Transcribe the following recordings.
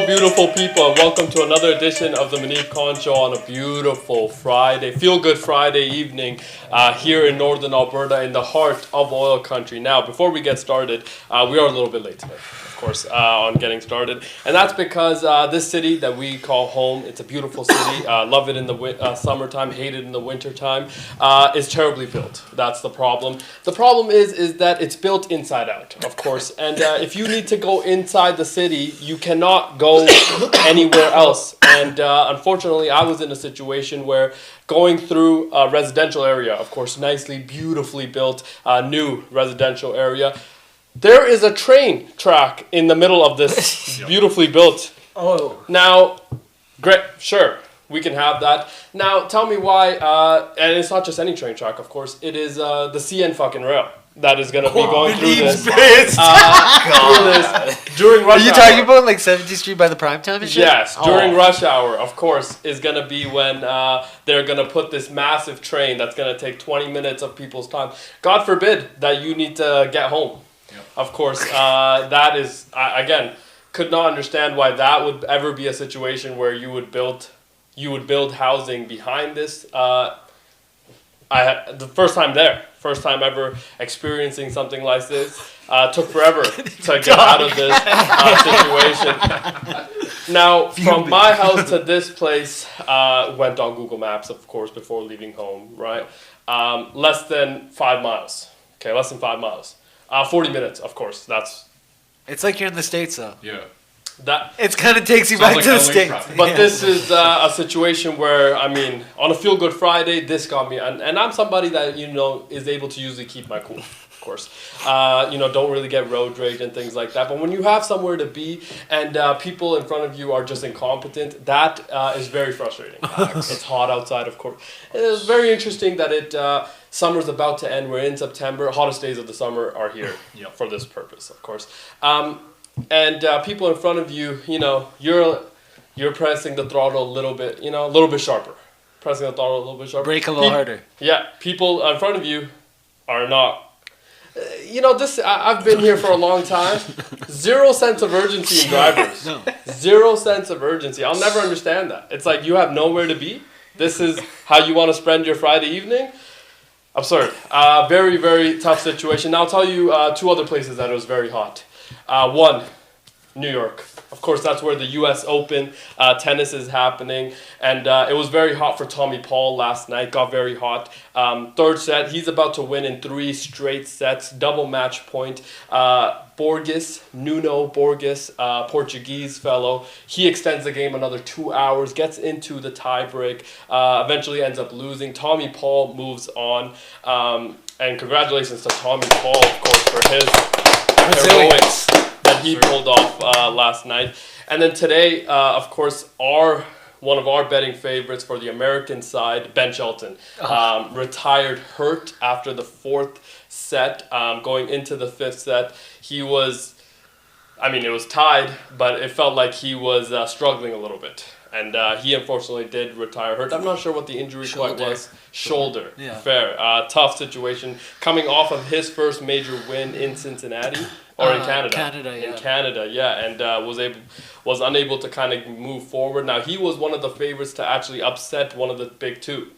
Hello, beautiful people, and welcome to another edition of the Muneeb Show on a beautiful Friday, feel-good Friday evening here in Northern Alberta in the heart of oil country. Now, before we get started, we are a little bit late today, of course, on getting started, and that's because this city that we call home, it's a beautiful city, love it in the summertime, hate it in the wintertime, is terribly built. That's the problem. The problem is that it's built inside out, of course, and if you need to go inside the city, you cannot go anywhere else. And unfortunately, I was in a situation where going through a residential area, of course, nicely, beautifully built, new residential area, there is a train track in the middle of this beautifully built. Oh. Now, great, sure, we can have that. Now, tell me why, and it's not just any train track, of course, it is the CN fucking rail that is going to be going through this. During rush hour. Are you talking about like 17th Street by the Primetime and shit? Yes, during rush hour, of course, is going to be when they're going to put this massive train that's going to take 20 minutes of people's time. God forbid that you need to get home. Yep. Of course, that is, again, could not understand why that would ever be a situation where you would build housing behind this. The first time ever experiencing something like this. Took forever to get out of this situation. Now, from my house to this place, went on Google Maps, of course, before leaving home, right? Less than 5 miles. Okay, less than 5 miles. 40 minutes, of course. It's like you're in the States, though. Yeah. It kind of takes you back to the States. But this is a situation where, I mean, on a Feel Good Friday, this got me. And I'm somebody that, is able to usually keep my cool, of course. Don't really get road rage and things like that. But when you have somewhere to be and people in front of you are just incompetent, that is very frustrating. It's hot outside, of course. It's very interesting that summer's about to end. We're in September. Hottest days of the summer are here for this purpose, of course. And people in front of you, you're pressing the throttle a little bit sharper. Pressing the throttle a little bit sharper. Brake a little harder. Yeah, people in front of you are not. I've been here for a long time. Zero sense of urgency in drivers. No. Zero sense of urgency. I'll never understand that. It's like you have nowhere to be. This is how you want to spend your Friday evening. Absurd. Very, very tough situation. Now I'll tell you two other places that it was very hot. One, New York. Of course, that's where the U.S. Open tennis is happening. And it was very hot for Tommy Paul last night. Got very hot. Third set, he's about to win in 3 straight sets. Double match point. Nuno Borges, Portuguese fellow. He extends the game another 2 hours. Gets into the tiebreak. Eventually ends up losing. Tommy Paul moves on. And congratulations to Tommy Paul, of course, for his heroics that he pulled off last night. And then today, of course, one of our betting favorites for the American side, Ben Shelton, retired hurt after the 4th set. Going into the 5th set, it was tied, but it felt like he was struggling a little bit. And he unfortunately did retire hurt. I'm not sure what the injury quite was. Shoulder. Yeah. Fair. Tough situation. Coming off of his first major win in Cincinnati. Or in Canada. In Canada, yeah. And was unable to kind of move forward. Now, he was one of the favorites to actually upset one of the big two.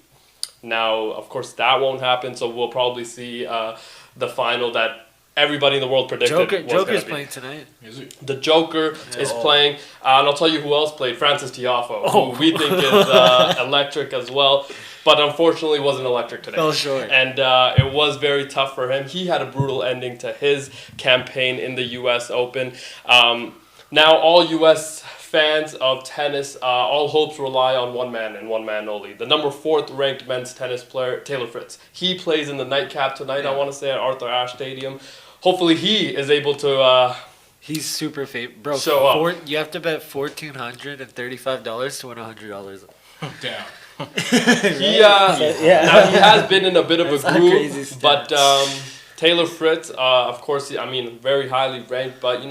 Now, of course, that won't happen. So we'll probably see the final that everybody in the world predicted. Joker's playing tonight. Is he? The Joker is playing. And I'll tell you who else played. Francis Tiafoe, who we think is electric as well. But unfortunately wasn't electric today. Fell short. And it was very tough for him. He had a brutal ending to his campaign in the U.S. Open. Now all U.S. fans of tennis, all hopes rely on one man and one man only. The number 4th ranked men's tennis player, Taylor Fritz. He plays in the nightcap tonight, I want to say, at Arthur Ashe Stadium. Hopefully he is able to... He's super famous. Bro, show up. You have to bet $1,435 to win $100. Damn. He has been in a bit of a groove, but Taylor Fritz, of course, very highly ranked, but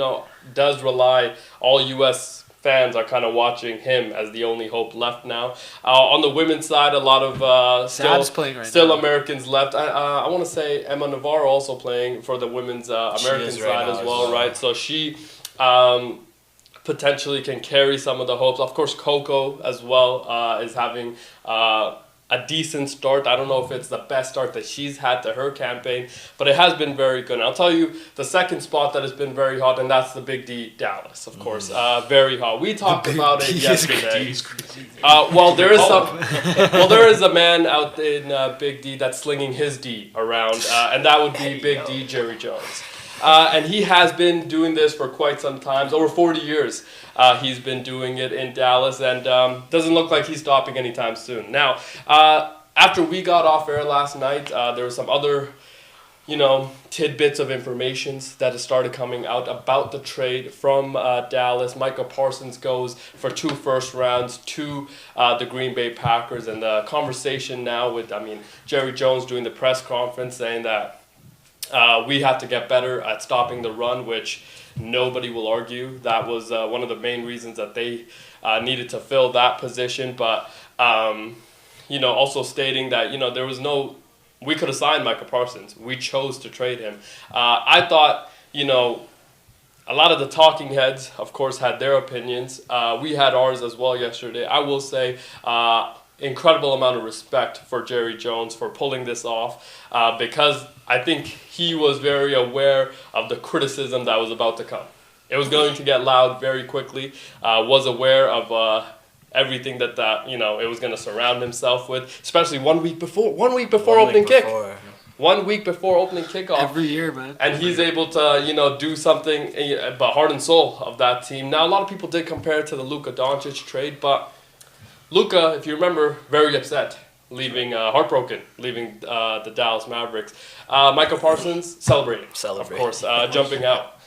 does rely. All U.S. fans are kind of watching him as the only hope left now. On the women's side, a lot of still Americans left. I want to say Emma Navarro also playing for the women's American side as well, right? So she potentially can carry some of the hopes. Of course, Coco as well is having a decent start. I don't know if it's the best start that she's had to her campaign, but it has been very good. And I'll tell you the second spot that has been very hot, and that's the Big D Dallas, of course. Very hot. We talked about it yesterday. There is a man out in Big D that's slinging his D around, and that would be Big D Jerry Jones. And he has been doing this for quite some time, over 40 years. He's been doing it in Dallas, and doesn't look like he's stopping anytime soon. Now, after we got off air last night, there were some other, tidbits of information that has started coming out about the trade from Dallas. Micah Parsons goes for 2 first rounds to the Green Bay Packers, and the conversation now with, Jerry Jones doing the press conference saying that we have to get better at stopping the run, which nobody will argue. That was one of the main reasons that they needed to fill that position. But, also stating that, there was we could have signed Micah Parsons. We chose to trade him. I thought, a lot of the talking heads, of course, had their opinions. We had ours as well yesterday. I will say, incredible amount of respect for Jerry Jones for pulling this off, because I think he was very aware of the criticism that was about to come. It was going to get loud very quickly, was aware of everything that it was going to surround himself with, especially 1 week before opening kick. 1 week before opening kickoff. Every year, man. And he's able to, do something, but heart and soul of that team. Now, a lot of people did compare it to the Luka Doncic trade, but Luka, if you remember, very upset, heartbroken, leaving the Dallas Mavericks. Michael Parsons celebrating. Of course, jumping out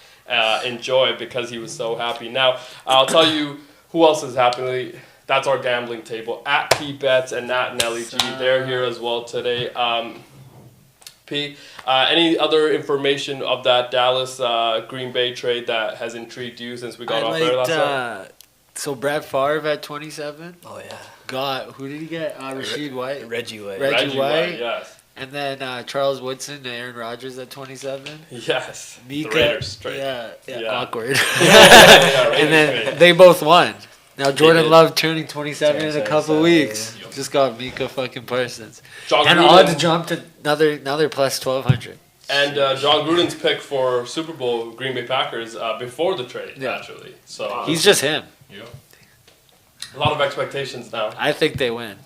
in joy because he was so happy. Now, I'll tell you who else is happy. That's our gambling table. At P-Bets and at Nelly G. They're here as well today. P, any other information of that Dallas Green Bay trade that has intrigued you since we got off air last night? So Brad Favre at 27. Oh yeah. Who did he get? Rashid White. Reggie White. Reggie White, yes. And then Charles Woodson and Aaron Rodgers at 27. Yes. Mika, the Raiders trade. Yeah. Awkward. And then they both won. Now Jordan Love turning 27 in a couple weeks. Yeah. Just got Mika fucking Parsons. And odds jumped to another plus 1,200. And John Gruden's pick for Super Bowl Green Bay Packers before the trade, actually. So he's just him. Yeah. A lot of expectations now. I think they win.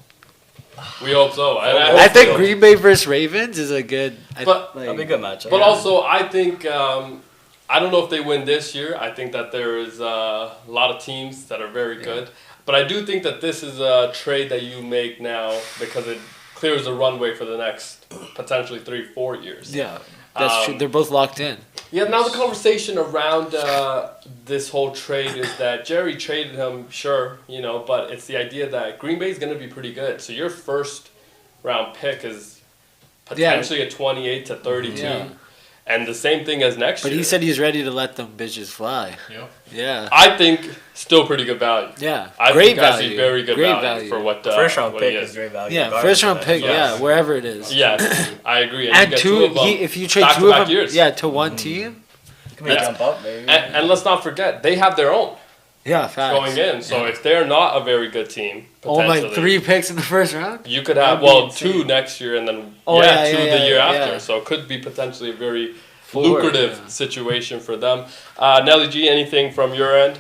We hope so. I think Green Bay versus Ravens is a good. That'll be a good matchup. But also, I think I don't know if they win this year. I think that there is a lot of teams that are very good. But I do think that this is a trade that you make now because it clears the runway for the next potentially 3-4 years. Yeah, that's true. They're both locked in. Yeah, now the conversation around this whole trade is that Jerry traded him, sure, but it's the idea that Green Bay is going to be pretty good. So your first round pick is potentially a 28 to 32. Yeah. And the same thing as next year. But he said he's ready to let them bitches fly. Yeah. I think still pretty good value. Yeah. I great think value. I see very good value for what first round what pick is great value. Yeah, first round pick, wherever it is. Yes, I agree. And two of them, if you trade two of them, to one team. You can jump up, maybe. And let's not forget, they have their own. Yeah, facts. Going in. So if they're not a very good team, potentially. 3 picks in the first round? You could have, 2 next year and then 2 the year after. So it could be potentially a very lucrative situation for them. Nelly G, anything from your end?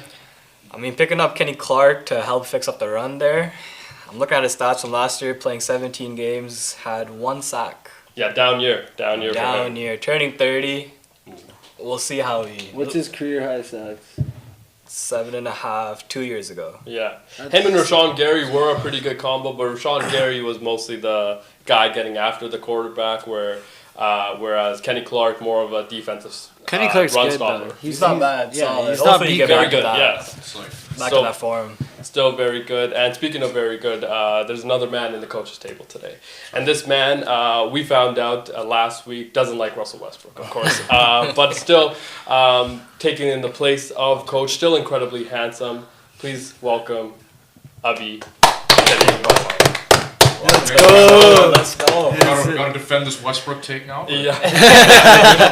Picking up Kenny Clark to help fix up the run there. I'm looking at his stats from last year, playing 17 games, had 1 sack. Yeah, down year. Down year. Turning 30. We'll see how he... What's his career high sacks? 7.5, 2 years ago. Yeah. Him and Rashawn Gary were a pretty good combo, but Rashawn Gary was mostly the guy getting after the quarterback, whereas Kenny Clark more of a defensive Kenny Clark's run good, stopper. though. He's not bad. Yeah, he's not very good. Yes. Back in that form. Still very good. And speaking of very good, there's another man in the coach's table today. And this man, we found out last week, doesn't like Russell Westbrook, of course. But still taking in the place of coach, still incredibly handsome. Please welcome Abi. Let's go. Let's go. Gotta defend this Westbrook take now. Yeah.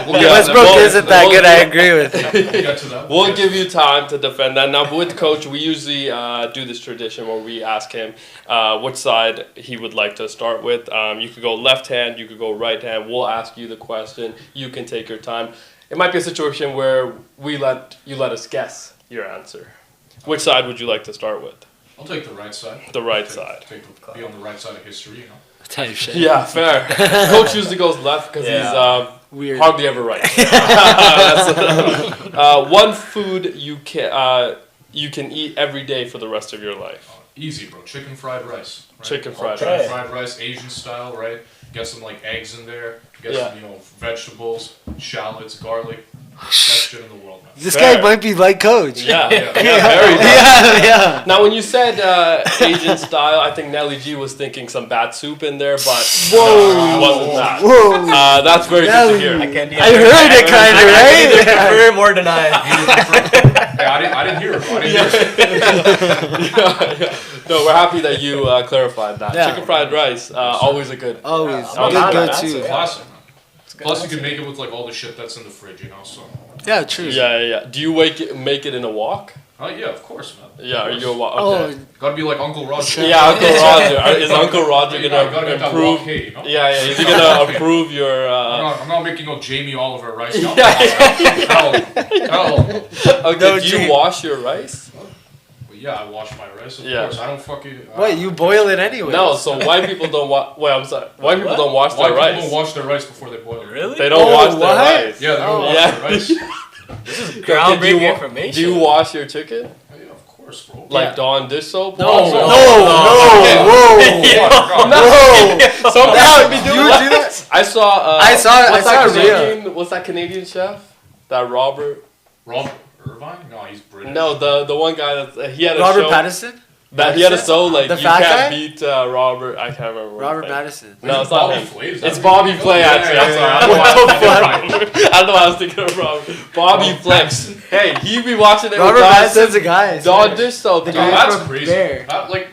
Westbrook isn't that good. I agree with you. We'll get to that. We'll give you time to defend that. Now, with Coach, we usually do this tradition where we ask him which side he would like to start with. You could go left hand, you could go right hand. We'll ask you the question. You can take your time. It might be a situation where you let us guess your answer. Which side would you like to start with? I'll take the right side. The right side. Be on the right side of history, you know. Type shit. Yeah, fair. Coach usually goes left because he's Weird. hardly ever right. One food you can eat every day for the rest of your life. Easy, bro. Chicken fried rice. Right? Chicken fried Chicken rice. fried rice, Asian style, right? Get some like eggs in there. Get Yeah. some, vegetables, shallots, garlic. Best shit in the world, man. This Fair. guy might be like Coach. Yeah, Yeah. very good. Yeah. Now, when you said Asian style, I think Nelly G was thinking some bat soup in there, but Whoa. it wasn't that. Whoa. That's very good to hear. I heard it kind of, right? Confirm or deny. Hey, I didn't hear it, bro. I didn't hear it. No, we're happy that you clarified that. Yeah. Chicken fried rice, always a good. Always. Oh, Good that's go-to. it. Classic, man. Plus, you can make it with like all the shit that's in the fridge, so. Yeah, true. Yeah. Do you make it in a wok? Yeah, of course, man. Yeah, are you a wok? Oh, Okay. Gotta be like Uncle Roger. Yeah, Uncle Roger. Is Uncle Roger Gotta gonna get that improve? wok, hey, you know? Yeah. Is he gonna approve your? I'm not making no Jamie Oliver rice. No. Yeah. Hell. Okay. No, Do you wash your rice? Well, yeah, I wash my rice. Of Yeah. course, I don't fucking. Wait, you boil it anyway? No. So white people don't wash. Wait, I'm sorry. White people don't wash White their people rice. don't wash their rice before they boil it. Really? They don't Oh, wash what? their rice. Yeah, they don't wash Yeah. their rice. Groundbreaking information. Do you wash your chicken? Yeah, of course, bro. Like Dawn dish soap? No, Wash it? whoa. Some people be You doing do that? I saw. I saw What's a that reel. Canadian? What's that Canadian chef? That Robert? Robert Irvine? No, he's British. No, the one guy that he had a Robert show. Pattinson? That he had a show like The you fat can't guy? beat Robert. I can't remember. Robert his name. Madison. No, it's Bobby not him. Flay, is It's that Bobby what Flay you're actually. I'm sorry. I don't know why I was thinking of Robert. Bobby Flex. Hey, he be watching it Robert with Madison's a guy. Dawn dish soap. The dude. guy that's from crazy. Bear. That, like,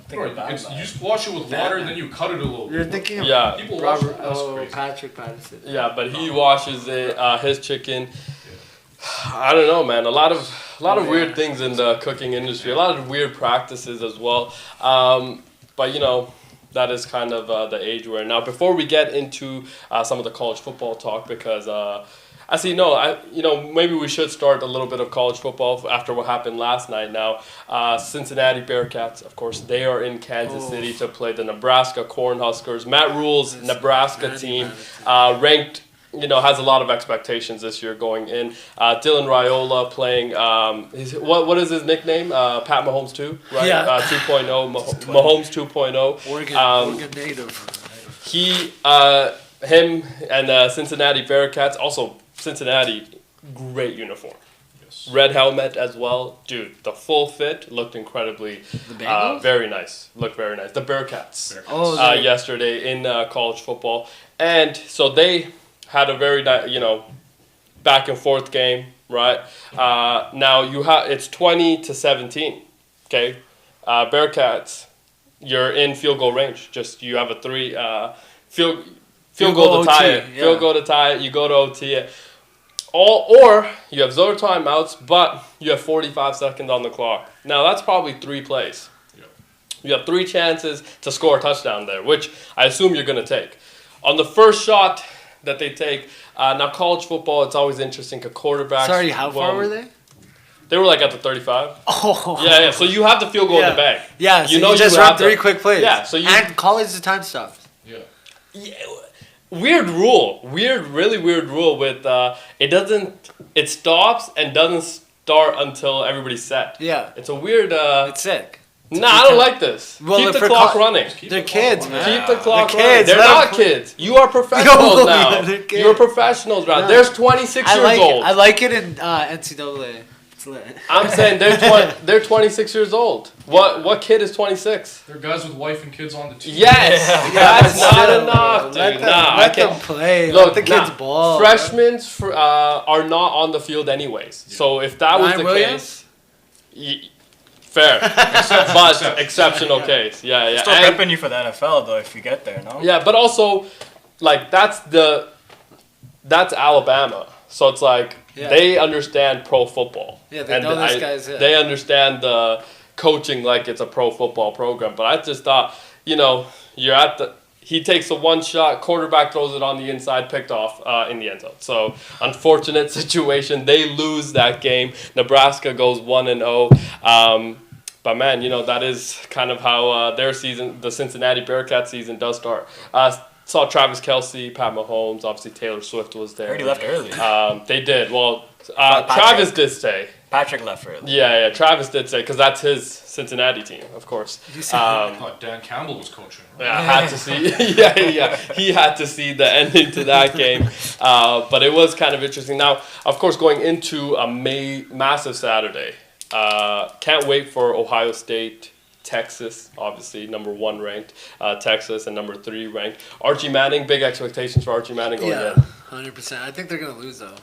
Think about it's, that. you just wash it with water and then you cut it a little You're bit. thinking of Yeah. People wash Robert, it. That's oh, crazy. Patrick Pattinson. Yeah, but he washes it. His chicken. I don't know, man. A lot of weird things in the cooking industry. A lot of weird practices as well. But that is kind of the age we're in now. Before we get into some of the college football talk, because maybe we should start a little bit of college football after what happened last night. Now, Cincinnati Bearcats, of course, they are in Kansas City to play the Nebraska Cornhuskers. Matt Rule's Nebraska team, ranked. Has a lot of expectations this year going in. Dylan Raiola playing. What is his nickname? Pat Mahomes 2, right? Yeah. 2.0. Mahomes 2.0. Oregon native. Him and Cincinnati Bearcats. Also, Cincinnati, great uniform. Yes. Red helmet as well. Dude, the full fit looked incredibly, The Bengals? very nice. Looked very nice. The Bearcats. Oh, Yesterday in college football. And so they had a very nice, back and forth game, right? Now it's 20-17, okay? Bearcats, you're in field goal range. Just you have a field goal to tie it. OT, yeah. Field goal to tie it. You go to OT. Or you have 0 timeouts, but you have 45 seconds on the clock. Now that's probably 3 plays. Yeah. You have 3 chances to score a touchdown there, which I assume you're going to take. On the first shot that they take, now college football, it's always interesting because quarterbacks. sorry, how far were they? They were like at the 35. Oh. Yeah. So you have the field goal in the bag. Yeah, so you know just you run have 3 the- quick plays. Yeah, so you- And college the time stops. Yeah. Yeah, weird rule. Really weird rule with it stops and doesn't start until everybody's set. Yeah. It's a weird. It's sick. Nah, I don't like this. Well, Keep if the for clock co- running. Keep They're the kids, clock man. running. Keep the clock The running. kids, They're let 'em not play. kids. You are professionals No, now. they're kids. You're professionals now. No. There's 26 years old. I like it in NCAA. It's lit. I'm saying they're 26 years old. What kid is 26? There are guys with wife and kids on the team. Yes, that's but not still, enough, Let dude. them, Nah, I let can't. them play. Look, let the kids ball. Freshmen are not on the field anyways. So if that was Ryan the Williams? case, Fair, but exceptional case. Yeah, yeah. Still prepping you for the NFL though if you get there, no? Yeah, but also, like that's Alabama, so it's like they understand pro football. Yeah, they know this guy's. They understand the coaching like it's a pro football program. But I just thought, you're at the. He takes a one shot, quarterback throws it on the inside, picked off in the end zone. So, unfortunate situation. They lose that game. Nebraska goes 1-0. But man, that is kind of how their season, the Cincinnati Bearcats season, does start. Saw Travis Kelce, Pat Mahomes, obviously Taylor Swift was there. Already left early. They did. Well, Travis did stay. Patrick left early. Yeah, Travis did say, because that's his Cincinnati team, of course. Dan Campbell was coaching. Yeah, had to see. He had to see the ending to that game. But it was kind of interesting. Now, of course, going into a massive Saturday. Can't wait for Ohio State, Texas, obviously number 1 ranked, Texas, and number 3 ranked. Archie Manning, big expectations for Archie Manning going in. 100%. I think they're gonna lose though.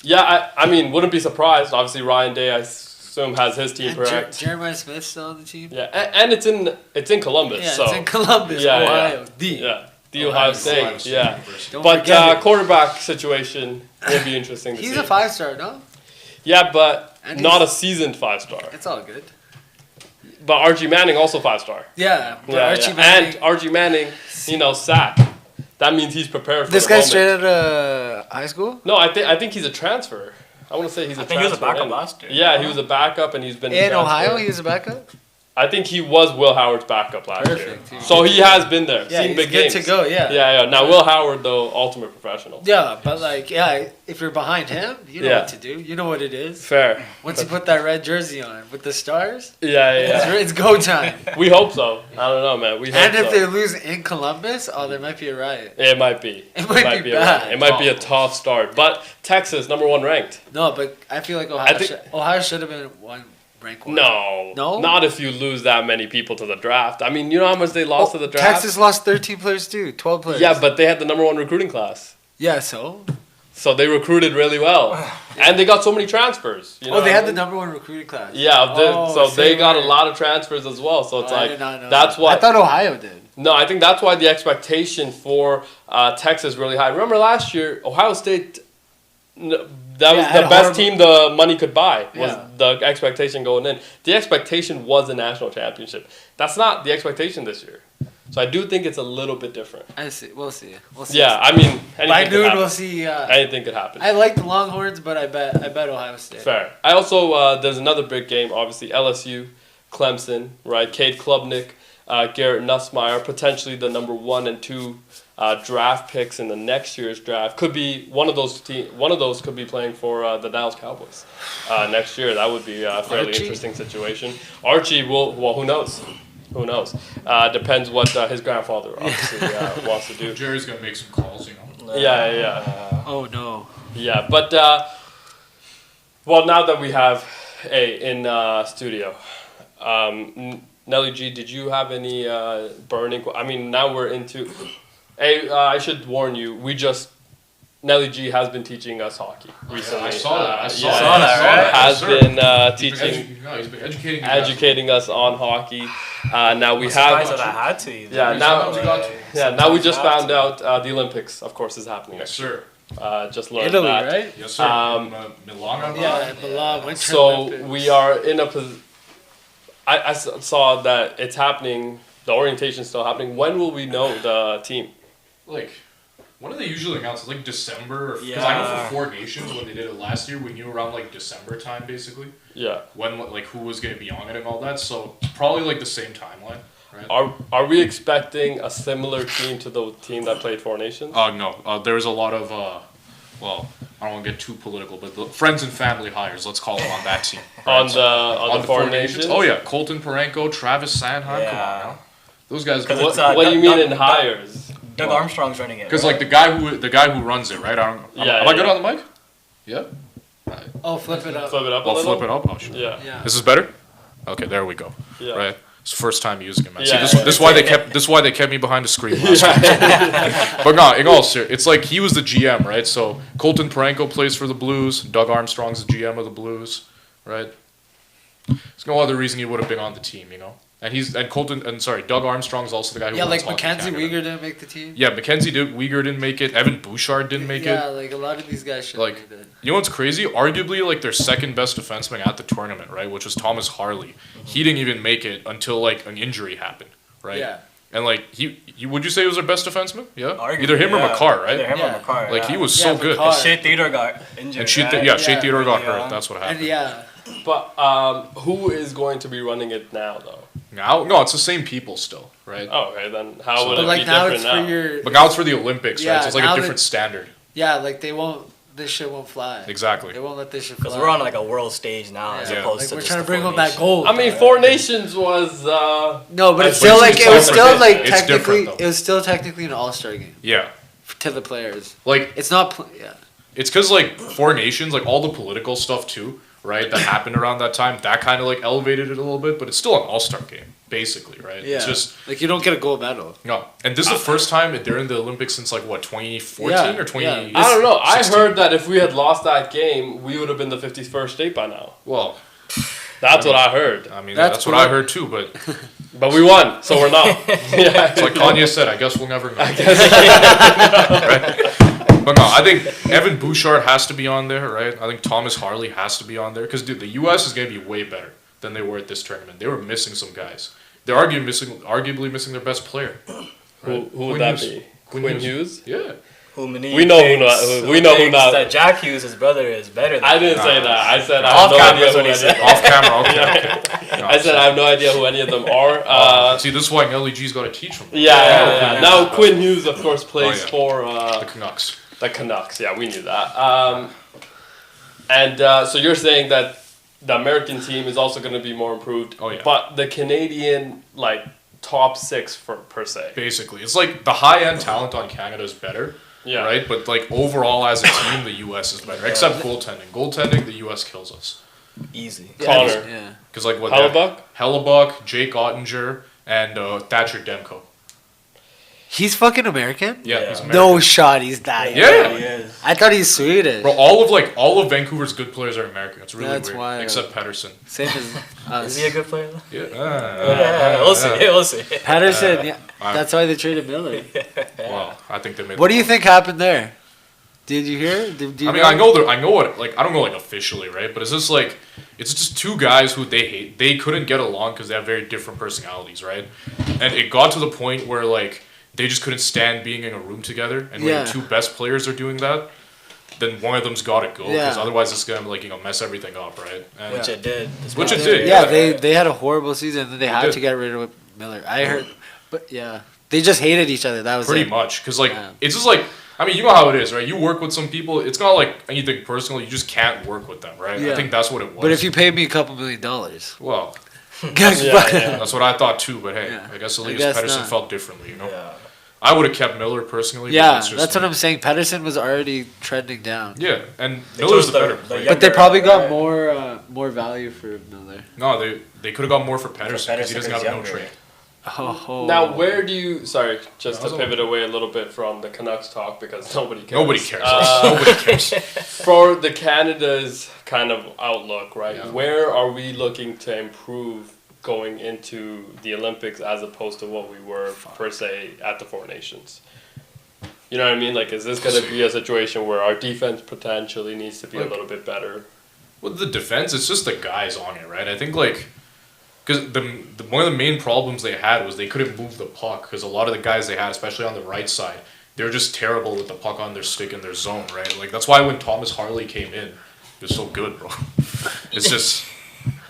Yeah, I mean, wouldn't be surprised. Obviously, Ryan Day, I assume, has his team correct. Jeremiah Smith's still on the team. Yeah, and it's in Columbus. Yeah, so. it's in Columbus, Ohio. The Ohio State. Yeah, Don't but forget it. quarterback situation will be interesting. He's to a see. 5-star, no? Yeah, but And not a seasoned 5-star. It's all good. But Archie Manning also 5-star. Yeah, but Yeah, Archie Manning. And Archie Manning, sack. That means he's prepared for This the guy's moment. straight out of high school? No, I think he's a transfer. I want to say he's a transfer. I think he was a backup last year. Yeah, he was a backup, and he's been In transferred. Ohio, he was a backup? I think he was Will Howard's backup last Perfect. year. So he has been there. Yeah, seen he's big good games. to go, yeah. Yeah. Now, Will Howard, though, ultimate professional. Yeah, but if you're behind him, you know what to do. You know what it is. Fair. Once you put that red jersey on with the stars, Yeah. it's go time. We hope so. I don't know, man. We hope And if so. they lose in Columbus, there might be a riot. It might be. It might be a bad. riot. It might be a tough start. But Texas, number 1 ranked. No, but I feel like Ohio should have been ranked 1. No. Not if you lose that many people to the draft. I mean, you know how much they lost to the draft? Texas lost 13 players too, 12 players. Yeah, but they had the number 1 recruiting class. Yeah, so? So they recruited really well. And they got so many transfers. They had the number 1 recruiting class. Yeah, they got a lot of transfers as well. So it's I did not know that's that. why. I thought Ohio did. No, I think that's why the expectation for Texas really high. Remember last year, Ohio State, that was the best team the money could buy, was the expectation going in. The expectation was a national championship. That's not the expectation this year. So I do think it's a little bit different. I see. We'll see. Yeah, I mean, by anything could noon happen. we'll see. Anything could happen. I like the Longhorns, but I bet Ohio State. Fair. I also, there's another big game, obviously, LSU, Clemson, right? Cade Klubnik, Garrett Nussmeier, potentially the number 1 and 2 draft picks in the next year's draft. Could be one of those could be playing for the Dallas Cowboys next year. That would be a fairly interesting situation. Archie will. Well, who knows? Who knows? Depends what his grandfather obviously wants to do. Jerry's gonna make some calls, Yeah. Oh no. Yeah, but well, now that we have in studio, Nelly G, did you have any burning? I mean, now we're into. Hey, I should warn you. Nelly G has been teaching us hockey recently. I saw that. I saw that. Has been teaching. He's been educating us on hockey. Now we Surprised have. that I had to. Either. Now we just found out the Olympics, of course, is happening Yes, next year. sir. Just learned Italy, that. right? Yes, sir. Milan. Yeah, Milan. Winter So Olympics. we are in a position. I saw that it's happening. The orientation's still happening. When will we know the team? Like, when do they usually announce it? Like December? Because I know for 4 Nations, when they did it last year, we knew around like December time, basically. Yeah. When, like, who was going to be on it and all that. So, probably like the same timeline, right? Are we expecting a similar team to the team that played 4 Nations? No. There's a lot of, well, I don't want to get too political, but the friends and family hires, let's call them on that team. Right? on the 4 Nations? Oh, yeah. Colton Parenko, Travis Sanheim, come on now. Those guys. What do you mean in hires? Doug Armstrong's running it. Because like the guy who runs it, right? Am I good on the mic? Yeah. Oh, flip it up. Flip it up a I'll little? flip it up. Oh, sure. Yeah. This is better. Okay, there we go. Yeah. Right. It's the first time using it, man. Yeah, See, this is why they kept me behind the screen last week. But no, in all seriousness, it's like he was the GM, right? So Colton Parenko plays for the Blues. Doug Armstrong's the GM of the Blues, right? There's no other reason he would have been on the team, you know. And Doug Armstrong's also the guy who. Yeah, like Mackenzie Weegar didn't make the team. Yeah, Weegar didn't make it. Evan Bouchard didn't make it. Yeah, like a lot of these guys should have made it. You know what's crazy? Arguably, like their second best defenseman at the tournament, right, which was Thomas Harley. He didn't even make it until like an injury happened, right? Yeah. And like would you say he was their best defenseman? Yeah. Arguably, Either him or McCarr, right? Either him or McCarr. Like he was so good. McCarr. Shea Theodore got injured. And Shea Theodore got hurt. That's what happened. And yeah. But who is going to be running it now, though? Now, no, it's the same people still, right? Oh, okay, then how would But it like be now different it's now? for your. But now it's for the Olympics, right? Yeah, So it's like now a different standard. Yeah, like this shit won't fly. Exactly. They won't let this shit fly. Because we're on like a world stage now, as Yeah. opposed Like to we're just trying to the bring Four home that Nations. gold. I mean, Four Nations was. No, but it's But still it's like just it was different. still like It's technically different, though. it was still technically an all-star game Yeah. to the players. Like It's not. Yeah. it's because like Four Nations, like all the political stuff too, right? That happened around that time. That kind of like elevated it a little bit, but it's still an all-star game, basically, right? Yeah. It's just Like you don't get a gold medal. no. And this is the first time during the Olympics since like what 2014 Yeah, or 20. yeah. I don't know. I 16. heard that if we had lost that game, we would have been the 51st state by now. Well, That's what I heard. I mean That's that's what cool. I heard too, but But we won, so we're not. Yeah. it's like Kanye said. I guess we'll never know. Right? But no, I think Evan Bouchard has to be on there, right? I think Thomas Harley has to be on there because dude, the U.S. is gonna be way better than they were at this tournament. They were missing some guys. They're arguably missing their best player. Who would that be? Quinn Hughes? Yeah. Who Muneeb We know who thinks- not- we know who thinks not- that Jack Hughes, his brother, is better than I didn't say him. that. I said I Off have no camera idea is what who he any said. of them Off camera, okay. No, I said I have no idea who any of them are. see, this is why LEG's got to teach them. Yeah. Now Quinn Hughes, of course, plays for the Canucks. the Canucks. Yeah, we knew that. So you're saying that the American team is also going to be more improved. Oh, yeah. But the Canadian top six per se. Basically, it's like the high-end talent on Canada is better. Yeah. Right, but like overall as a team, the U.S. is better. Except goaltending. Goaltending, the U.S. kills us. Easy. Connor. Yeah. Because like what? Hellebuck? Jake Ottinger, and Thatcher Demko. He's fucking American? Yeah, he's American. No shot, he's that. Yeah. He is. I thought he's Swedish. Bro, all of Vancouver's good players are American. It's really That's weird. wild. Except Pedersen. Same as us. Is he a good player though? Yeah. Yeah, we'll see. We'll see. Patterson, yeah. That's why they traded Miller. Well, I think they made. What do you think happened there? Did you hear? Do you I mean, I know what. Like, I don't know like officially, right? But it's just like, it's just two guys who they hate. They couldn't get along because they have very different personalities, right? And it got to the point where like they just couldn't stand being in a room together. And when Yeah. the two best players are doing that, then one of them's got to go because Yeah. otherwise it's gonna mess everything up, right? And Which it did. Which it did. Yeah, they had a horrible season, and then they had did. to get rid of Miller. I heard, but yeah, they just hated each other. That was pretty it. much because like Yeah. it's just like. I mean, you know how it is, right? You work with some people. It's not like anything personal. You just can't work with them, right? Yeah. I think that's what it was. But if you paid me $2 million, well, Yeah. that's what I thought too. But hey, Yeah. I guess I Elias guess Pettersson not. felt differently. You know, Yeah. I would have kept Miller personally. yeah, but it's just that's what me. I'm saying. Pedersen was already trending down. Yeah, and They Miller's chose the the- better the player. young- But they probably got Right. more value for Miller. No, they could have got more for Pedersen because he doesn't have no younger. trade. Oh. Now, where do you... Sorry, just No, to that's pivot away a little bit from the Canucks talk because nobody cares. Nobody cares. Nobody cares. For the Canada's kind of outlook, right? Yeah. Where are we looking to improve going into the Olympics as opposed to what we were, per se, at the Four Nations? You know what I mean? Like, is this going to be a situation where our defense potentially needs to be a little bit better? Well, the defense, it's just the guys on it, right? I think like. Because one of the main problems they had was they couldn't move the puck because a lot of the guys they had, especially on the right side, they were just terrible with the puck on their stick in their zone, right? Like that's why when Thomas Harley came in, he was so good, bro. It's just,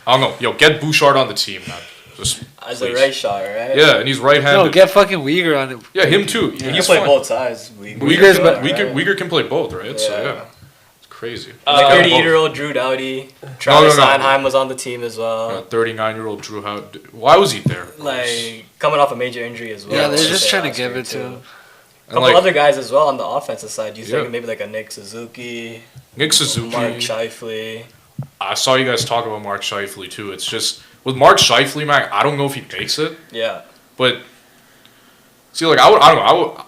I don't know. Yo, get Bouchard on the team, man. Just As please. a right shot, right? Yeah, and he's right-handed. No, get fucking Uyghur on it. Yeah, him too. He can He's play fine. both sides. Uyghur's but- Uyghur can play both, right? So Yeah. yeah, it's crazy. Like Uh, 38-year-old Drew Doughty. Travis no. Sanheim was on the team as well. 39-year-old Drew Howard. Why was he there? Like coming off a major injury as well. Yeah, they're I'd just say trying to last give year, it to too. him. A couple like- other guys as well on the offensive side. You think Yeah. maybe like a Nick Suzuki, Nick Suzuki. Mark Scheifele. I saw you guys talk about Mark Scheifele too. It's just with Mark Scheifele, man. I don't know if he makes it, Yeah. but see, like I don't know.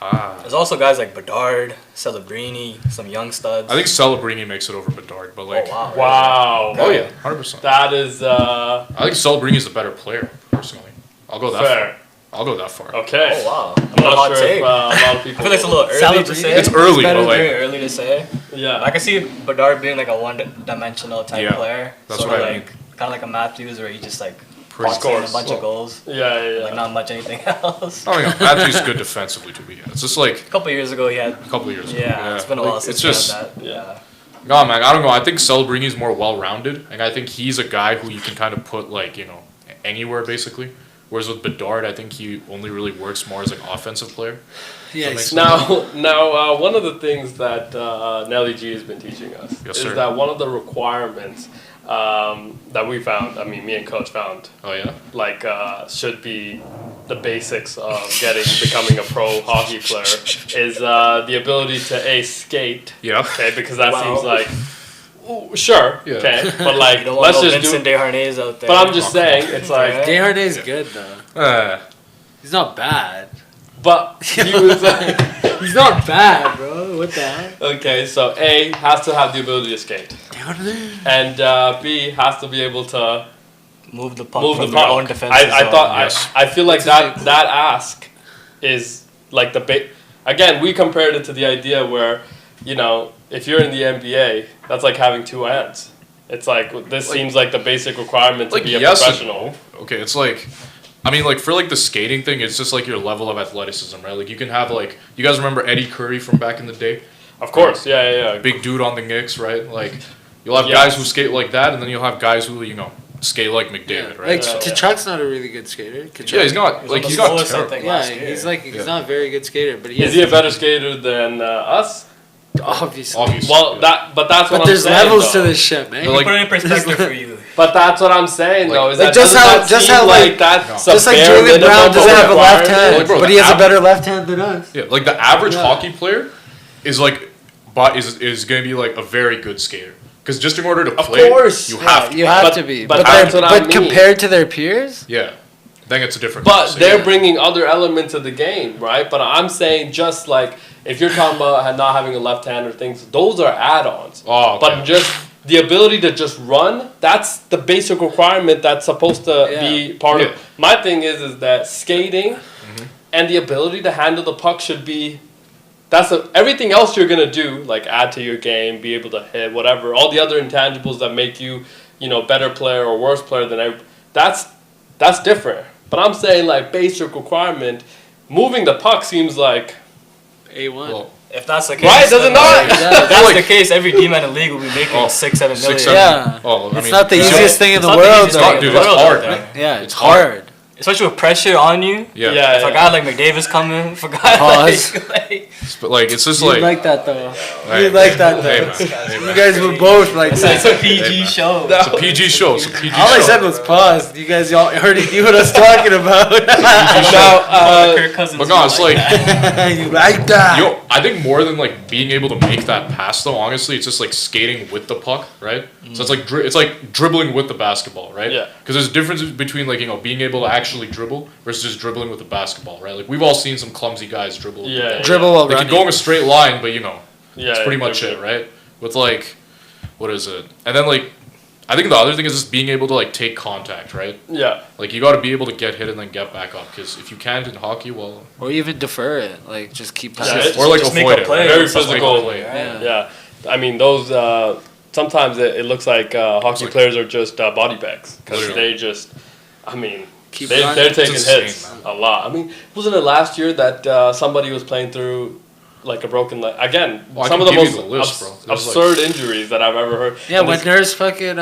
There's also guys like Bedard, Celebrini, some young studs. I think Celebrini makes it over Bedard, but like. Oh, wow. Wow. Oh yeah, 100%. That is I think Celebrini is the better player personally. I'll go that fair. far. I'll go that far. Okay. Oh, wow. I'm not hot sure if take. a lot of I people. feel like it's a little early to say. It's early, but like. Very early to say. Yeah. I can see Bedard being like a one-dimensional type Yeah, player. that's sort of what I like, kind of like a Matthews where he just like Pretty pops in a scores. bunch of goals. Yeah. Like not much anything else. I mean, Matthews good defensively to be. It's just like A couple years ago he had. a couple of years ago. Yeah, it's been a while Like, since it's we just. had that. Yeah. No, man, I don't know. I think Celebrini is more well-rounded, and I think he's a guy who you can kind of put like anywhere basically. Whereas with Bedard, I think he only really works more as an offensive player. Yeah, makes Now, one of the things that Nelly G has been teaching us Yes, is sir. that one of the requirements that we found, I mean, me and Coach found, Oh yeah. like, should be the basics of becoming a pro hockey player is the ability to skate. Yeah. Okay, because that Wow. seems like, ooh, sure, Yeah. okay, but like, You don't want let's no just Vincent do. Desharnais out there. But I'm just saying, it's like, Yeah. Desharnais good though. He's not bad. but he was like. He's not bad, bro. What the heck? Okay, so A has to have the ability to skate, and B has to be able to move the puck move from the their own puck. defensive I zone. thought yes. I feel like that ask is like again, we compared it to the idea where, if you're in the NBA, that's like having two hands. It's like this seems like the basic requirement to Like be a yes and professional. no. Okay, it's like. I mean, like, for, like, the skating thing, it's just, like, your level of athleticism, right? Like, you can have, like... You guys remember Eddie Curry from back in the day? Of course, yeah. Big dude on the Knicks, right? Like, you'll have Yes. guys who skate like that, and then you'll have guys who, skate like McDavid, right? Like So- Tkachuk's not a really good skater. Tkachuk. yeah, he's not... Like, on he's the not slowest, I terrible. think, Yeah, last year. he's not a very good skater, but he Is he a better skater than us? obviously. Obviously. Well, yeah. but that's what But I'm there's saying, levels though. to this shit, man. But, like- Put it in perspective for you. But that's what I'm saying, though. Is Like, that just doesn't how- that just seem how, like- like that's Just a like bare Julian minimum Brown doesn't have a left requirement? hand, Like, bro, but he the has a av- better left hand than us. Yeah, like, the average Yeah. hockey player is, like... Is going to be, like, a very good skater. Because just in order to play, course. you have to. You have But- to be. but But, that's what I mean. compared to their peers, Yeah. Then it's a different But conversation. they're bringing other elements of the game, right? But I'm saying just like if you're talking about not having a left hand or things, those are add-ons. Oh, okay. But just the ability to just run, that's the basic requirement that's supposed to be part Yeah. of. My thing is that skating and the ability to handle the puck should be. Everything else you're gonna do, like add to your game, be able to hit, whatever. All the other intangibles that make you, better player or worse player than that's different. But I'm saying like basic requirement, moving the puck seems like A1. Well, If that's the case, right, does it then, not? If that's the case, every D-man in the league will be making Oh, 6-7 million. 6-7. Yeah. Oh, I It's mean, not the yeah. easiest thing in It's the not the world. easiest though. thing in Dude, the it's world hard, out there. man. Yeah, It's it's hard. hard. Especially with pressure on you. Yeah. Yeah. If a guy like McDavid's coming, if a guy Pause. like But, like, it's just You like... like that though. Hey, You like that hey, though. man. Hey, You man. guys were both like it's that. a PG show. It's a PG show. It's a PG All I show. said was pause. You guys all already knew what I was talking about. Now, Kirk Cousins. But no, it's like... You like that? Yo, I think more than like being able to make that pass, though. Honestly, it's just like skating with the puck, right? So it's like it's like dribbling with the basketball, right? Yeah. Because there's a difference between like being able to actually dribble versus just dribbling with the basketball, right? Like we've all seen some clumsy guys dribble. with the Yeah, ball. Dribble while Like running. you go in a straight line, but yeah, it's pretty much it, right? With like, what is it? And then like, I think the other thing is just being able to like take contact, right? Yeah, Like you got to be able to get hit and then get back up. Because if you can't in hockey, well, Or even defer it. Like just keep Yeah, passing. or like just make avoid a it, play. right? Very Just, like, physical. play. Yeah. yeah. I mean, those sometimes it looks like hockey like- players are just body bags because Literally. they just, I mean, Keep they're running. taking It's insane, hits man. a lot. I mean, wasn't it last year that somebody was playing through like a broken leg? Again, Well, I some can of the give most you the list, bro. There's, like- absurd injuries that I've ever heard. Yeah, And when this- Nurse fucking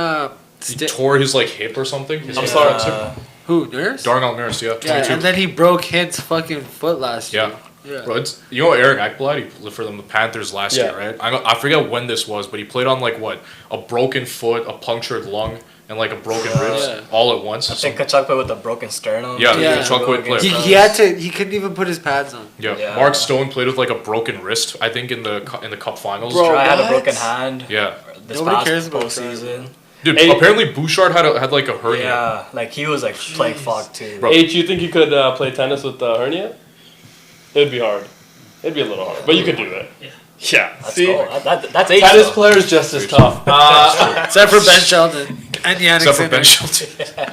He tore his like hip or something. His I'm hip. sorry. who Nurse? Darnell Nurse, yeah, 22. Yeah, and then he broke Hint's fucking foot last year. Yeah. Bro, it's Eric Ekblad, he played for them, the Panthers last Yeah. year, right? I forget when this was, but he played on like what, a broken foot, a punctured lung, and like a broken ribs Yeah. all at once. I think Kachuk played with a broken sternum. Yeah, Yeah. Kachuk played He couldn't even put his pads on. Yeah. Mark Stone played with like a broken wrist, I think in the cup finals. Bro, Try had a What? broken hand. Yeah, This Nobody past cares about postseason. dude. Hey. Apparently Bouchard had like a hernia. Yeah, like he was like playing fog too. Bro. H, you think you could play tennis with hernia? It'd be hard. It'd be a little hard, but you could do it. Yeah. Let's See, go. That's age. tennis though. players just as tough. Except for Ben Sheldon and Yannick Except for Sinner. Ben Shelton.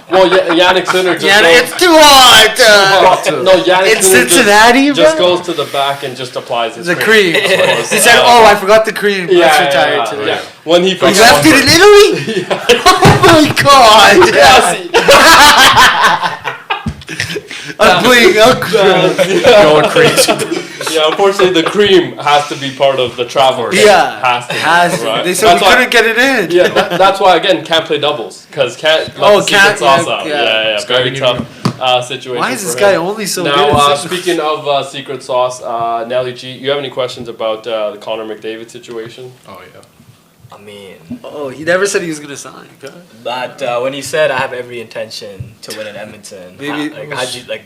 Well, Yannick Sinner just It's goes. too hard. No, Yannick It's Sinner Cincinnati, just bro. goes to the back and just applies his The cream. Of course. He said, "Oh, I forgot the cream. Yeah, Let's yeah, retire yeah, today." yeah. When he He forgot- left it in Italy. Oh my god! I'm playing Going crazy. Yeah, unfortunately, the cream has to be part of the travel. Yeah, has to. has. Right? They said That's we why- couldn't get it in. Yeah, that's why again can't play doubles because can't. Oh, Secret can't- sauce yeah, out. yeah. Yeah, This guy very didn't tough situation. Why is this for guy him. only so Now, good? at speaking of secret sauce, Nelly G, you have any questions about the Connor McDavid situation? Oh yeah. I mean, Oh, he never said he was gonna sign. Okay. but when he said I have every intention to win in Edmonton, Maybe- how'd you like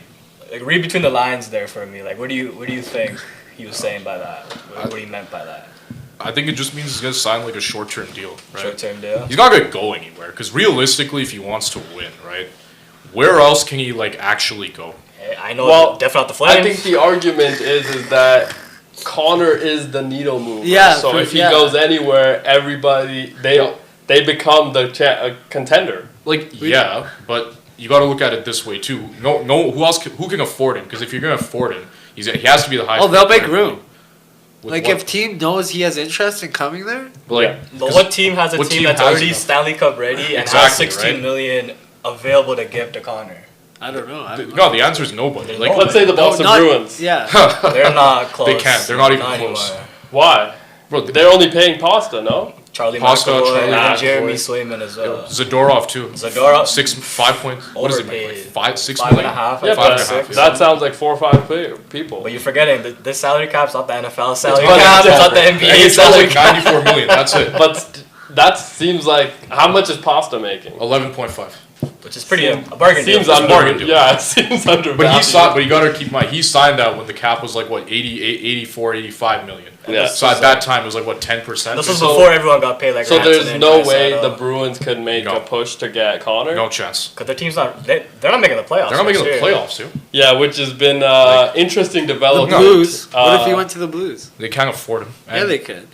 read between the lines there for me? Like, what do you think he was saying by that? What he meant by that? I think it just means he's gonna sign like a short-term deal, right? Short-term deal. He's not gonna go anywhere because realistically, if he wants to win, right, where else can he like actually go? Hey, I know, Well, definitely not the Flames. I think the argument is that Connor is the needle mover. Yeah, So if he yeah. goes anywhere, everybody they become the contender. Like, yeah, but you got to look at it this way too. No, who can afford him? Because if you're gonna afford him, he has to be the highest. Oh, they'll paid make player. room. With Like what? if team knows he has interest in coming there. like, But what team has a what team team that's has already enough? Stanley Cup ready and has Exactly, 16 right? million available to give to Connor? I don't know. no, the answer is nobody. Like, Let's say the Boston Bruins. Yeah. They're not close. They can't. They're not even close. anymore. Why? bro, They're only paying Pasta, no? Charlie Pasta, McAvoy Charlie and Jeremy McAvoy. Swayman as well. Zadorov too. Zadorov 5 points. What does it make? Like overpaid. 5, 6 5.5, million? I Yeah, think, but 6. that sounds like 4 or 5 people. But you're forgetting that this salary cap's not the NFL salary It's cap. It's basketball, not the bro. NBA It's salary like cap. 94 million. That's it. But that seems like how much is Pasta making? 11.5. Which is pretty a bargain deal. Seems It's a under. bargain deal. Yeah, it seems under. But he signed. But you got to keep in mind he signed that when the cap was like what 84, 85 million. Yeah. So at that time it was like what 10%. This was So- before everyone got paid like So Rantanen there's and no way Draisaitl. the Bruins could make No. a push to get Connor. No chance. Because their team's not. They're not making the playoffs. They're not making the next year. playoffs, dude. Yeah, which has been interesting The development. Blues. What if he Uh, went to the Blues? They can't afford him. Yeah, they could.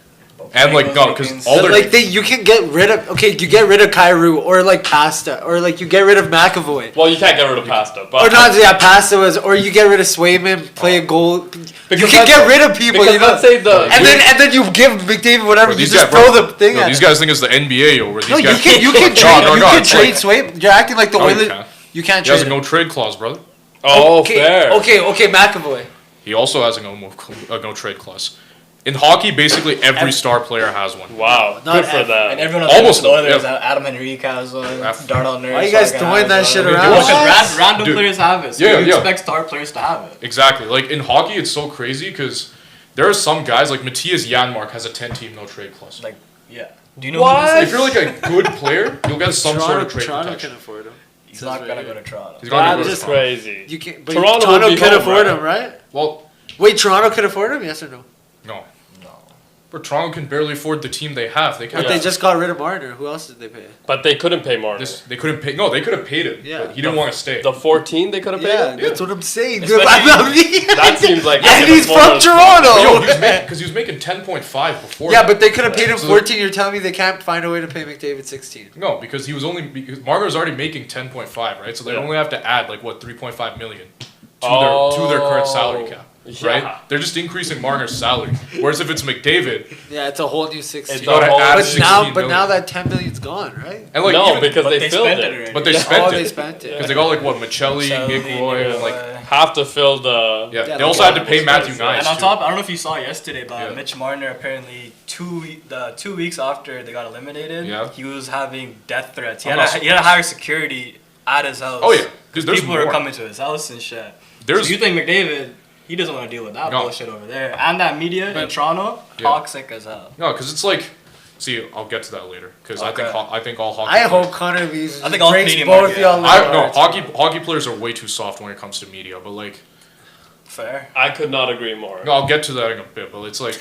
And like no, because all But their like you can get rid of. Okay, you get rid of Kyrou or like Pasta or like you get rid of McAvoy. Well, you can't get rid of Pasta, but Or not, yeah, Pasta was, or you get rid of Swayman, play a goal. You Because can get let's- rid of people, because you know. let's say the And then you give McDavid whatever. Bro, You these just guys- throw bro, the thing no, at these him. guys think it's the NBA over. These No, guys you can trade. no, you can it's trade like- Swayman. You're acting like the No, you Oilers. can't. You can't He has trade. a him. no trade clause, brother. oh okay, fair. Okay, McAvoy. He also has a no trade clause. In hockey, basically every star player has one. Wow, Not good for ev- them. And everyone Almost else, the Oilers, yeah. Adam Henrique has one. Af- Darnell Nurse. Why you guys fucking throwing has that one. shit Dude, around? Because random Dude. players have it. So Yeah, you yeah. expect star players to have it. Exactly. Like in hockey, it's so crazy because there are some guys like Matthias Janmark has a 10-team no trade clause. Like, yeah. Do you know What? who this If you're like a good player, you'll get some sort of trade Toronto protection. can afford him. He's not gonna go to Toronto. He's gonna That go to is Toronto. crazy. You can, but Toronto Toronto would be can home, afford right? him, right? Well, Wait, Toronto can afford him? Yes or no? no. No. But Toronto can barely afford the team they have. They But can't. they just got rid of Marner. Who else did they pay? But they couldn't pay Marner. They couldn't pay. No, they could have paid him. Yeah. But he didn't want to stay. The 14 they could have paid Yeah, him? that's what I'm saying. Especially- that seems like and he's one from of- Toronto. Yo, because he was making 10.5 before. Yeah, that. but they could have paid him So 14. You're telling me they can't find a way to pay McDavid 16. no, because he was only because Marner's already making 10.5, right? So they Yeah. only have to add like what 3.5 million to their current salary cap, right? Yeah. They're just increasing Marner's salary. Whereas if it's McDavid, Yeah, it's a whole new 16. It's you gotta a whole- add But 16 now, but million. now that 10 million's gone, right? and like no, even, because But they they filled spent it. it already. but they spent Oh, it they spent it. because they got like what Michelli, Nick Roy, and like Have to fill the. yeah. Yeah, They also they had to got pay those Matthew guys, Nice And on too. top, I don't know if you saw yesterday, but Yeah. Mitch Marner apparently 2 weeks after they got eliminated, Yeah. he was having death threats. He I'm had, not he had to hire security at his house. Oh yeah, because there's People more. were coming to his house and shit. There's So you think McDavid, he doesn't want to deal with that No. bullshit over there. And that media in Toronto, Yeah. toxic as hell. no, because it's like. See, I'll get to that later because Okay. I think all hockey. I players- hope Connor leaves. I think all breaks Canadian both market, y'all. yeah. I no hearts. hockey players are way too soft when it comes to media, but like Fair. I could not agree more. no, I'll get to that in a bit. But it's like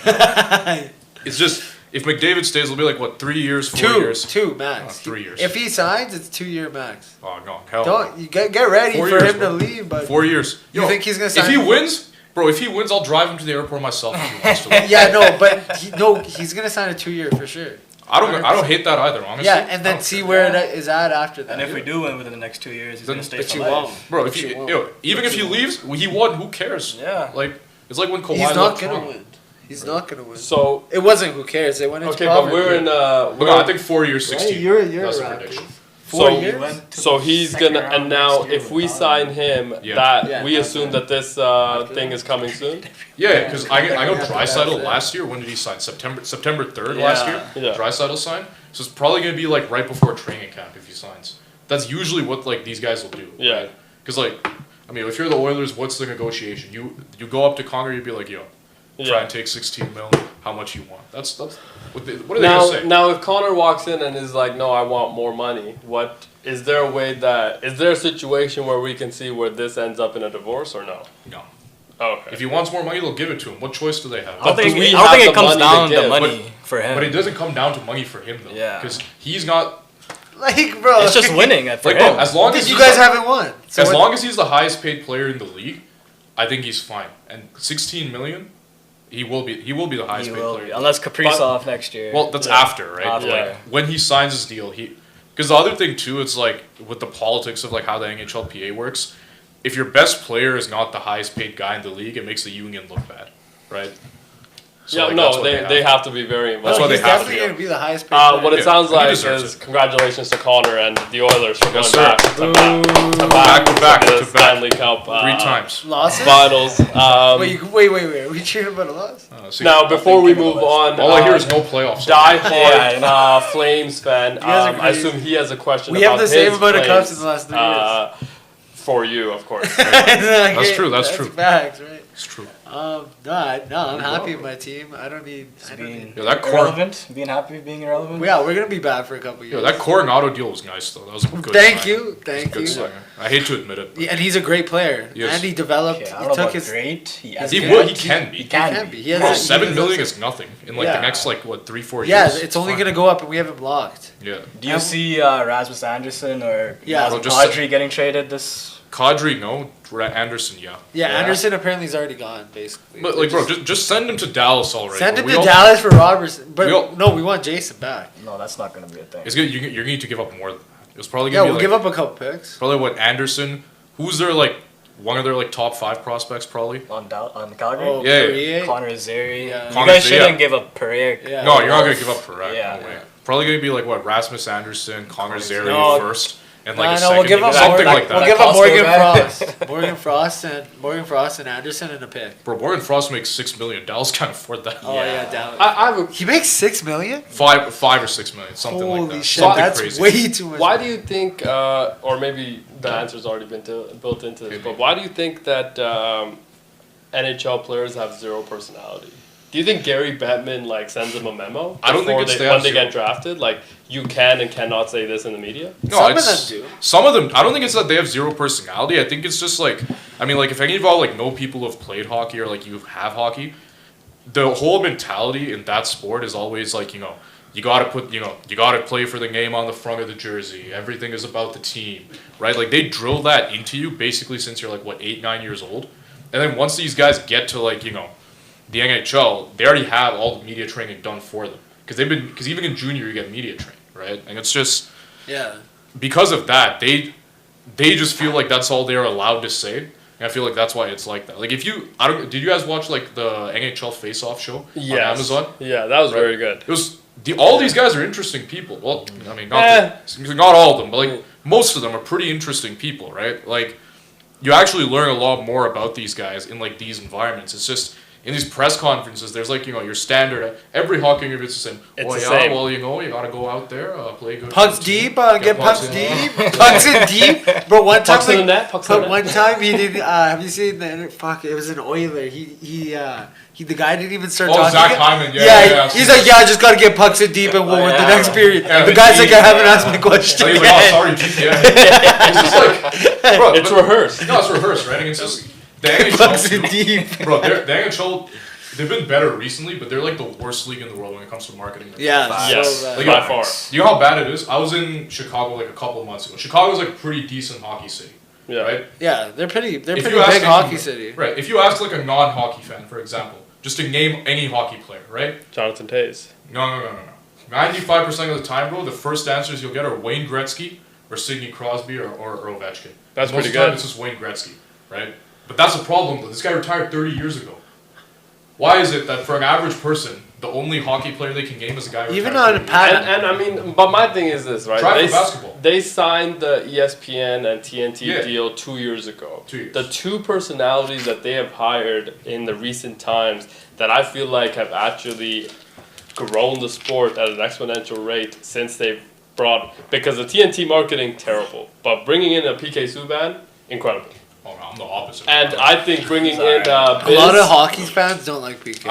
it's just if McDavid stays, it'll be like what 3 years, 4 years. Two max. 3 years. If he signs, it's 2-year max. Oh no, hell. Don't you get ready 4 for years, him bro. to leave? But 4 years. You think he's gonna If sign- he wins, Bro, if he wins, I'll drive him to the airport myself if he wants to. Yeah, no, but he's gonna sign a 2-year for sure. I don't hate that either, honestly. Yeah, and then see where it is at after that. And if we do win within the next 2 years, he's Then- gonna stay but for you life. won't. Bro, But if you he, won't. even if he leaves, he won. Who cares? Yeah. Like it's like when Kawhi He's left not gonna Toronto. win. He's not gonna win. So It wasn't who cares. They went into okay, but we're in But no, I think 4 years, 16. You're That's a a Raptors. prediction. 4 So- years. went to So the he's second gonna, round and now next year if we with sign Donovan. him, Yeah. that Yeah, we that's assume it. that this thing is coming soon. Yeah, because I know That's Draisaitl it. last year. When did he sign? September 3rd last year. Yeah. Draisaitl signed. So it's probably gonna be like right before training camp if he signs. That's usually what like these guys will do. Yeah. Because like, I mean, if you're the Oilers, what's the negotiation? You go up to Conger, you'd be like, yo, try Yeah. and take 16 mil. How much you want? That's what are they gonna Now, say? now, if Connor walks in and is like, "No, I want more money," what is there a way that is there a situation where we can see where this ends up in a divorce or no? No. Oh, okay. If he wants more money, they'll give it to him. What choice do they have? I don't think, do we I don't have think the it comes money to down to give? money for him. But it doesn't come down to money for him though. Yeah. Because he's not. Like, bro, It's just winning for Like, him. bro, as long as You he's guys the- haven't won. So As what- long as he's the highest paid player in the league, I think he's fine. And 16 million, he will be the highest He paid will player. be, unless Kaprizov next year. Well, that's Yeah. after, right? After. Like when he signs his deal, because the other thing too, it's like with the politics of like how the NHLPA works. If your best player is not the highest paid guy in the league, it makes the union look bad, right? So, Yeah, like, no, that's what they have to be very That's involved. why they he's have to definitely be. going to be the highest paid What player. it sounds he like deserves is it. congratulations to Connor and the Oilers for Yes, going sir. back to Back to back the to back. Stanley Cup 3 times. Losses? finals. Wait. Are we cheering about a loss? See, Now, before we move on, all I hear is no playoffs. diehard Yeah, Flames fan. guys are I crazy. assume he has a question. We about have the same his amount of cups Flames, in the last 3 years. For you, of course. That's true, that's true. Facts, right? It's true. I'm happy with my team. I don't need. being Yeah, that core- irrelevant, being happy, being irrelevant. Yeah, we're gonna be bad for a couple Yo, years. that Coronado deal was nice though. That was a good. Thank sign. you, thank Good you. sign. I hate to admit it. Yeah, and he's a great player. Yes. And he developed. Okay, I he don't know took about his. great. He He has He can- will. He can be. He He can can be. be. He has Bro, a- 7 he million has is nothing in like the Yeah. next like what 3-4 a- Yeah, years. it's only fine. gonna go up, and we have him locked. Yeah. Do you see Rasmus Anderson or Yeah. Nazem Just- Kadri getting traded this? Kadri, no. Anderson, yeah. Yeah, Yeah. Anderson apparently is already gone, basically. But like, bro, just send him to Dallas already. Send him We to all- Dallas for Robertson. But we all- no, we want Jason back. No, that's not going to be a thing. It's good. You're gonna need to give up more than that. It's probably Yeah, gonna we'll be like, give up a couple picks. probably what Anderson. Who's their like one of their like top 5 prospects probably. On Calgary? Oh, Yeah, Poirier. Connor Zary. Yeah. You Connor guys Zary, shouldn't yeah. give up Perrier. Yeah. No, you're not gonna give up Perret. Yeah. No way. Probably gonna be like what Rasmus Anderson, Connor Zary No. first, and like a No, second. we'll give up something Morgan, like that. We'll give That up Costco Morgan guy. Frost, Morgan Frost and Anderson and a pick. Bro, Morgan Frost makes $6 million. Dallas can't afford that. Oh yeah, Dallas. I have a He makes $6 million. 5 or 6 million, something like Holy that. shit, Something that's crazy. way too much. Why do you think, or maybe the answer's already been built into this, but why do you think that NHL players have zero personality? Do you think Gary Bettman like sends them a memo? I don't think before it's they when have they zero. get drafted. Like you can and cannot say this in the media. No, Some of it's, them do. Some of them. I don't think it's that they have zero personality. I think it's just like, I mean, like if any of y'all like know people who have played hockey or like you have hockey, the whole mentality in that sport is always like, you gotta you gotta play for the name on the front of the jersey. Everything is about the team, right? Like they drill that into you basically since you're like what 8-9 years old, and then once these guys get to like the NHL, they already have all the media training done for them because even in junior you get media training, right? And it's just Yeah. because of that, they just feel like that's all they're allowed to say. And I feel like that's why it's like that. Like if you, did you guys watch like the NHL Face-Off show on Amazon? Yeah, that was Right. very good. It was all these guys are interesting people. Well, I mean, not all of them, but like most of them are pretty interesting people, right? Like you actually learn a lot more about these guys in like these environments. It's just in these press conferences, there's like your standard. Every hockey interview is the same. It's Oh the yeah, same. well you gotta go out there, play good. Pucks for the team, deep, get pucks in. deep, pucks in deep. Bro, one time, Pucks in the net, pucks in the net. one time he did. Have you seen the fuck? It was an Oiler. The guy didn't even start Oh, talking. Zach yet. Hyman, yeah. He's like, I just gotta get pucks in deep and we'll win the yeah. next period. Yeah, the but guy's like, I haven't yeah. asked my question. And he's like, oh, sorry, GTN. It's just like, bro, It's rehearsed. No, it's rehearsed, right? And it's just the Pucks in NHL, deep. bro. The NHL, they've been better recently, but they're like the worst league in the world when it comes to marketing. Yeah, Yes. so Like, By far. You know how bad it is? I was in Chicago like a couple of months ago. Chicago's like a pretty decent hockey city. Yeah. Right? Yeah, they're pretty If big you ask any- hockey city. Right. If you ask like a non-hockey fan, for example, just to name any hockey player, right? Jonathan Tays. No. 95% of the time, bro, the first answers you'll get are Wayne Gretzky or Sidney Crosby or Ovechkin. That's Most pretty of the time, good. it's just Wayne Gretzky, right? But that's the problem, though. This guy retired 30 years ago. Why is it that for an average person, the only hockey player they can name is a guy who Even retired on 30 years Pat- ago? And I mean, but my thing is this, right? Try for basketball. They signed the ESPN and TNT Yeah. deal 2 years ago. 2 years. The two personalities that they have hired in the recent times that I feel like have actually grown the sport at an exponential rate since they've brought, because the TNT marketing, terrible. But bringing in a PK Subban, incredible. Oh, no, I'm the opposite. And I think bringing in A lot Biz, of hockey fans don't like PK.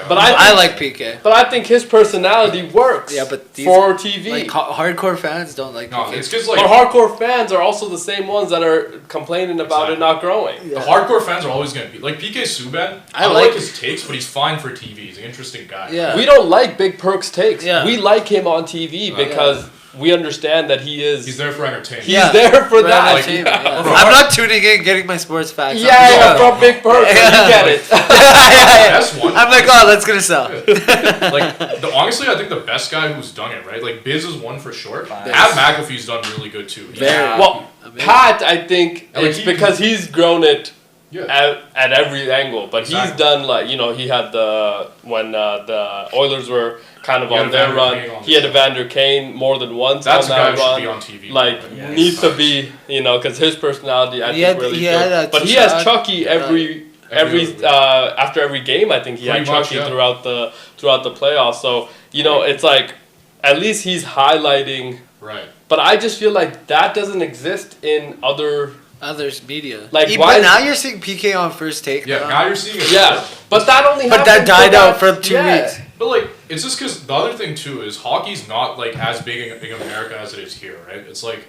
but I like PK. But I think his personality works. Yeah, but these- for TV. Like hardcore fans don't like No, PK. it's because But like hardcore fans are also the same ones that are complaining about it Exactly. not growing. the hardcore fans are always gonna be like PK Subban. I I like- like his takes, but he's fine for TV. He's an interesting guy. Yeah. We don't like Big Perk's takes. Yeah. We like him on TV because we understand that he is. He's there for entertainment. He's there for For that. entertainment, yeah. yeah. I'm not tuning in, getting my sports facts. Yeah, from Big Perk. You get it. That's one. I'm like, oh, that's gonna sell. Like honestly, I think the best guy who's done it, right? Like Biz is one for sure. Ab McAfee's done really good too. He's- Very. Well, Amazing. Pat, I think And, like, it's he- because he's grown it Yeah. at every angle. But he's Exactly. done he had when the Oilers were kind of He had on their Evander run. Kane on He had the- Evander Kane more than once That's a on guy that who should run. be on TV. Like Yeah, needs to sucks. be, because his personality I He think had- really he good. had a But he two-shot. has Chucky every Every after every game. I think he had Pretty much, Chucky yeah. throughout the playoffs. So it's like at least he's highlighting. Right. But I just feel like that doesn't exist in other. Others media. Like, But why is- now you're seeing PK on first take. Yeah. Now you're seeing it. Yeah, but that only. But happened that died for out for 2 weeks. But like, it's just because the other thing too is hockey's not like as big in America as it is here, right? It's like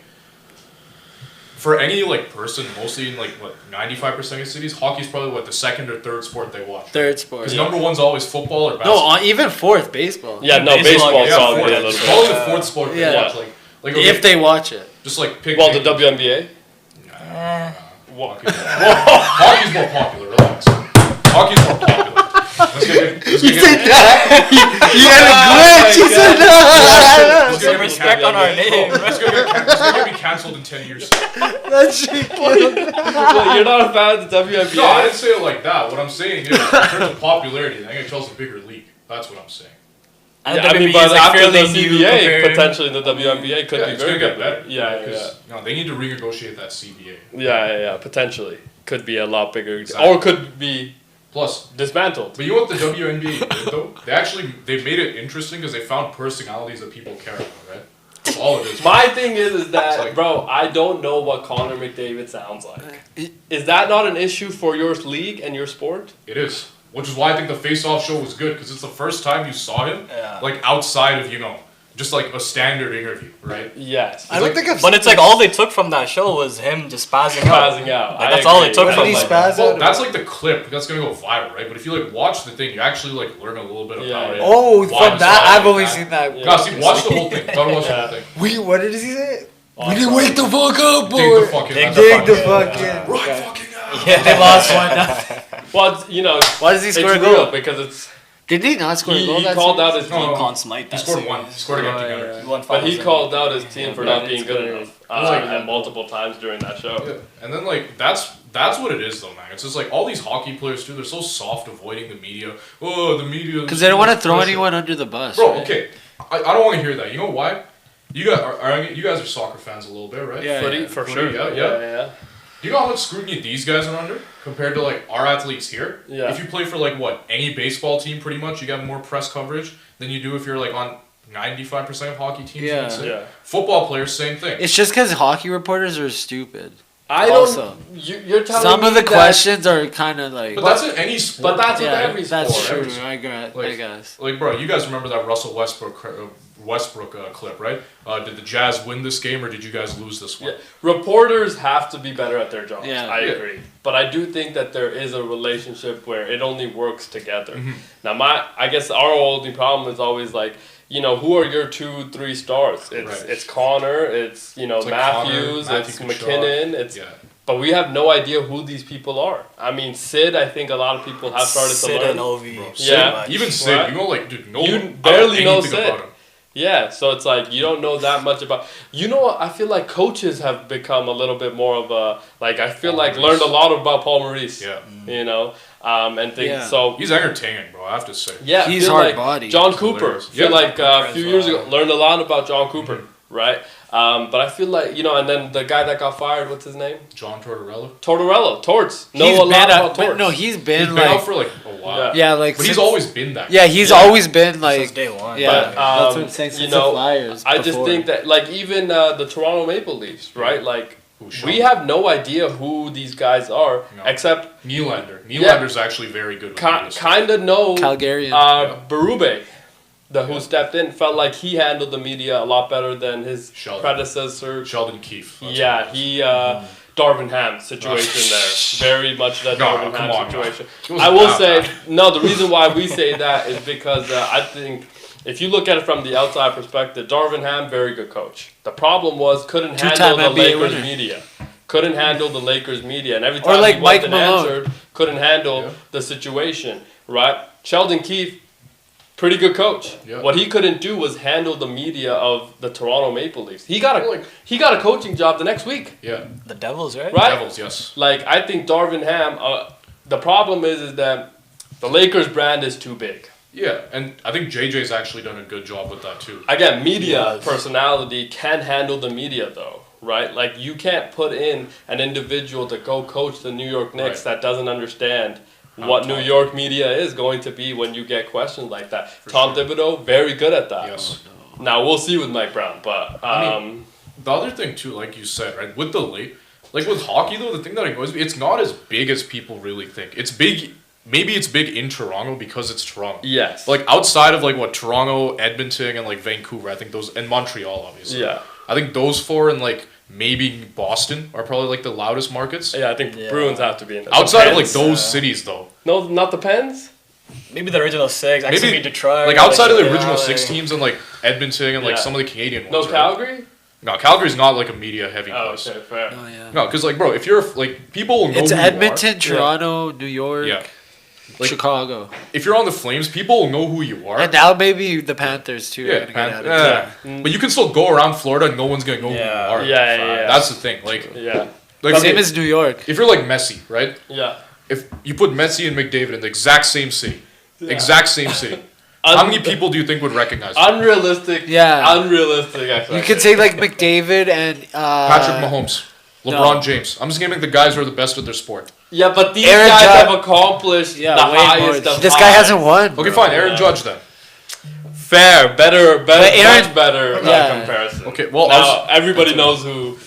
for any like person, mostly in like 95% of cities, hockey's probably the second or third sport they watch. Third sport. Because Yeah. number one's always football or No, basketball. even fourth baseball. Yeah, no, Baseball, baseball's yeah, probably fourth. a little It's bit. probably the fourth sport they Yeah. watch. Like okay, If they watch it. just like pick. Well, the WNBA. Hockey's more popular. Relax. Hockey's more popular. Let's get that. You had a glitch. You said that. let's Some get respect on our name. Let's go get canceled in 10 years. That shit killed me. Well, you're not a fan of the WNBA. No, I didn't say it like that. What I'm saying is, in terms of popularity, I think HL's a bigger league. That's what I'm saying. And Yeah, I mean, WWE but is, like, after the fairly new CBA, compared- potentially the WNBA could Yeah, be it's very gonna get good. better. Yeah, yeah, 'Cause, no, they need to renegotiate that CBA. yeah, potentially could be a lot bigger, Exactly. or could be Plus, dismantled. but you know what the WNBA did though? They made it interesting because they found personalities that people care about, right? That's all it is. My thing is that, It's like- bro, I don't know what Connor McDavid sounds like. Is that not an issue for your league and your sport? It is, which is why I think the face-off show was good because it's the first time you saw him Yeah. like outside of just like a standard interview, right? Yes. I don't think I've But it's like all they took from that show was him just spazzing out. Spazzing out. Like, I that's all agree. it took When from did he like, spaz Well, out? that's like the clip. That's gonna go viral, right? But if you like watch the thing, you actually like learn a little bit Yeah, about it. yeah. Oh, Why from was that, it I've like only that. seen that. Yeah. No, see, watch the whole thing. Gotta watch the whole thing. What did he say? Awesome. We didn't wake the fuck up, boy. Dig the fucking. Dig Dig the Yeah. fuck in. Right Okay. fucking out. Yeah, They lost 1-0. Well, it's, Why does he it's score a real goal? because it's Did he not score a he goal? that called series? out his No, team. no. Conn Smythe. He scored one. He scored against the Gunners. But he called out his team for not being good Yeah. enough, Like- and multiple times during that show. Yeah. And then like that's what it is though, man. It's just like all these hockey players too. They're so soft avoiding the media. Oh, the media. Because they don't want to throw pressure. anyone under the bus. Bro, right? okay. I don't want to hear that. You know why? You guys you guys are soccer fans a little bit, right? Yeah. Footy, for Footy, sure. yeah. Do you know how much scrutiny these guys are under compared to like our athletes here? Yeah. If you play for like any baseball team, pretty much you get more press coverage than you do if you're like on 95% of hockey teams. Yeah. I'd say. Yeah. Football players, same thing. It's just because hockey reporters are stupid. I don't. Also. You're telling Some me of the that- questions are kind of like. But that's in any sport. But that's though, with yeah, every that's sport. true. I guess. Like, bro, you guys remember that Russell Westbrook clip, right? Did the Jazz win this game or did you guys lose this one? Yeah. Reporters have to be better at their jobs. Yeah. I Yeah. agree. But I do think that there is a relationship where it only works together. Mm-hmm. Now, I guess our only problem is always like, who are your 2-3 stars? It's Right. it's Connor, it's It's like Matthews, Connor, it's Matthew Tkachuk. McKinnon, it's. Yeah. but we have no idea who these people are. I mean, Sid, I think a lot of people have started to Sid learn. and Ovi. Bro, Yeah. Even Sid, Right. you know, like, dude, no You one barely know anything Sid. about him. Yeah, so it's like you don't know that much about. You know what? I feel like coaches have become a little bit more of a like. I feel Paul like Maurice. learned a lot about Paul Maurice. Yeah. You know, and things. Yeah. So He's entertaining, bro, I have to say. yeah, I He's feel hard-bodied. John He's Cooper. hilarious. Feel Yeah. like a Cooper few as years well. ago learned a lot about John Cooper, right? But I feel like and then the guy that got fired, what's his name? John Tortorella. Tortorella, Torts. He's Know a lot been about but Torts. no, he's been He's been out like for like a while. yeah, like But he's since- always been that. yeah, he's Yeah. always been like Since day one. yeah. But, that's what I'm um, saying. Since you know, the Flyers, I just before. think that like even the Toronto Maple Leafs, right? Like Who, Sean? we have no idea who these guys are, No. except Nylander. Nylander's actually very good with media stuff. kind of know Calgarian. Yeah. Berube, who Yeah. stepped in, felt like he handled the media a lot better than his Sheldon. predecessor. Sheldon Keefe. That's Yeah, what it was. he Darvin Ham situation there, very much that No, Darvin come Ham on, no. situation. It wasn't I will that say bad. no. The reason why we say that is because I think if you look at it from the outside perspective, Darvin Ham, very good coach. The problem was couldn't Two-time handle the NBA Lakers winner. media. Couldn't handle the Lakers media, and every Or time like he Mike wasn't Malone. answered, couldn't handle Yeah. the situation. Right? Sheldon Keefe, pretty good coach. Yeah. What he couldn't do was handle the media of the Toronto Maple Leafs. He got Like- a coaching job the next week. Yeah. The Devils, right? Right? Devils, yes. Like I think Darvin Ham. The problem is that the Lakers brand is too big. Yeah, and I think JJ's actually done a good job with that too. Again, media Yes. personality can handle the media though, right? Like you can't put in an individual to go coach the New York Knicks Right. that doesn't understand How what Tom- New York media is going to be when you get questions like that. For Tom sure. Thibodeau, very good at that. Yes. Now we'll see with Mike Brown, but I mean, The other thing too, like you said, right, with the late, like with hockey though, the thing that annoys me, it's not as big as people really think. It's big. Maybe it's big in Toronto because it's Toronto. yes, Like outside of like what Toronto, Edmonton, and like Vancouver, I think those and Montreal obviously. yeah, I think those four and like maybe Boston are probably like the loudest markets. yeah. I think Yeah. Bruins have to be in there. Outside of like Pens, those cities though, No, not the Pens. Maybe the original six. Maybe, Maybe Detroit. like outside of the yeah, original like- six teams and like Edmonton and like Yeah. some of the Canadian No ones. right? Calgary. No, Calgary's not like a media heavy Oh, place. okay, fair. Oh yeah. No, because like bro, if you're like people will know It's who Edmonton, Toronto, New you York, are. Yeah. Like, Chicago, if you're on the Flames, people will know who you are. and now maybe the Panthers too. are Yeah, gonna get man, added. yeah. But you can still go around Florida and no one's gonna know Yeah. who you are. Yeah. That's the thing. Like, Yeah, like Same okay, as New York. if you're like Messi, right? yeah. If you put Messi and McDavid in the exact same city, Yeah. exact same city, how many people do you think would recognize him? Unrealistic. Yeah. Unrealistic. You could say like McDavid and Patrick Mahomes, LeBron no. James. I'm just naming the guys who are the best at their sport. Yeah, but these Aaron guys Judge- have accomplished Yeah, the way highest more. of This highs. guy hasn't won. Okay, fine. Aaron Yeah. Judge then. Fair, better, But Aaron- much better Yeah. comparison. Okay, well, now everybody knows who.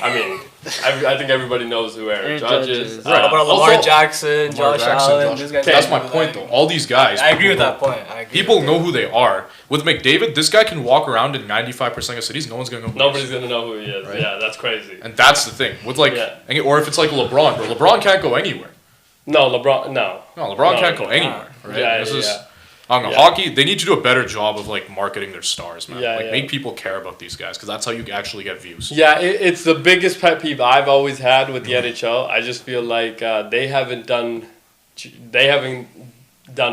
I mean, I think everybody knows who Aaron Aaron Judge Judge is. is. What about Lamar Also- Jackson, Lamar Josh Jackson, Allen? Josh- These guys That's know my who point, they though. are. All these guys. I agree with people that point. I agree People with know that. who they are. With McDavid, this guy can walk around in 95% of cities. No one's gonna know. Who he Nobody's is. gonna know who he is. Right. Yeah, that's crazy. And that's the thing. With like, Yeah. or if it's like LeBron, bro. LeBron can't go anywhere. No, LeBron. No. No, LeBron No, can't go no. anywhere. Right? Yeah, This yeah, is, yeah. I don't know, Yeah. hockey. They need to do a better job of like marketing their stars, man. Yeah, like yeah. make people care about these guys because that's how you actually get views. Yeah, it's the biggest pet peeve I've always had with the NHL. I just feel like they haven't done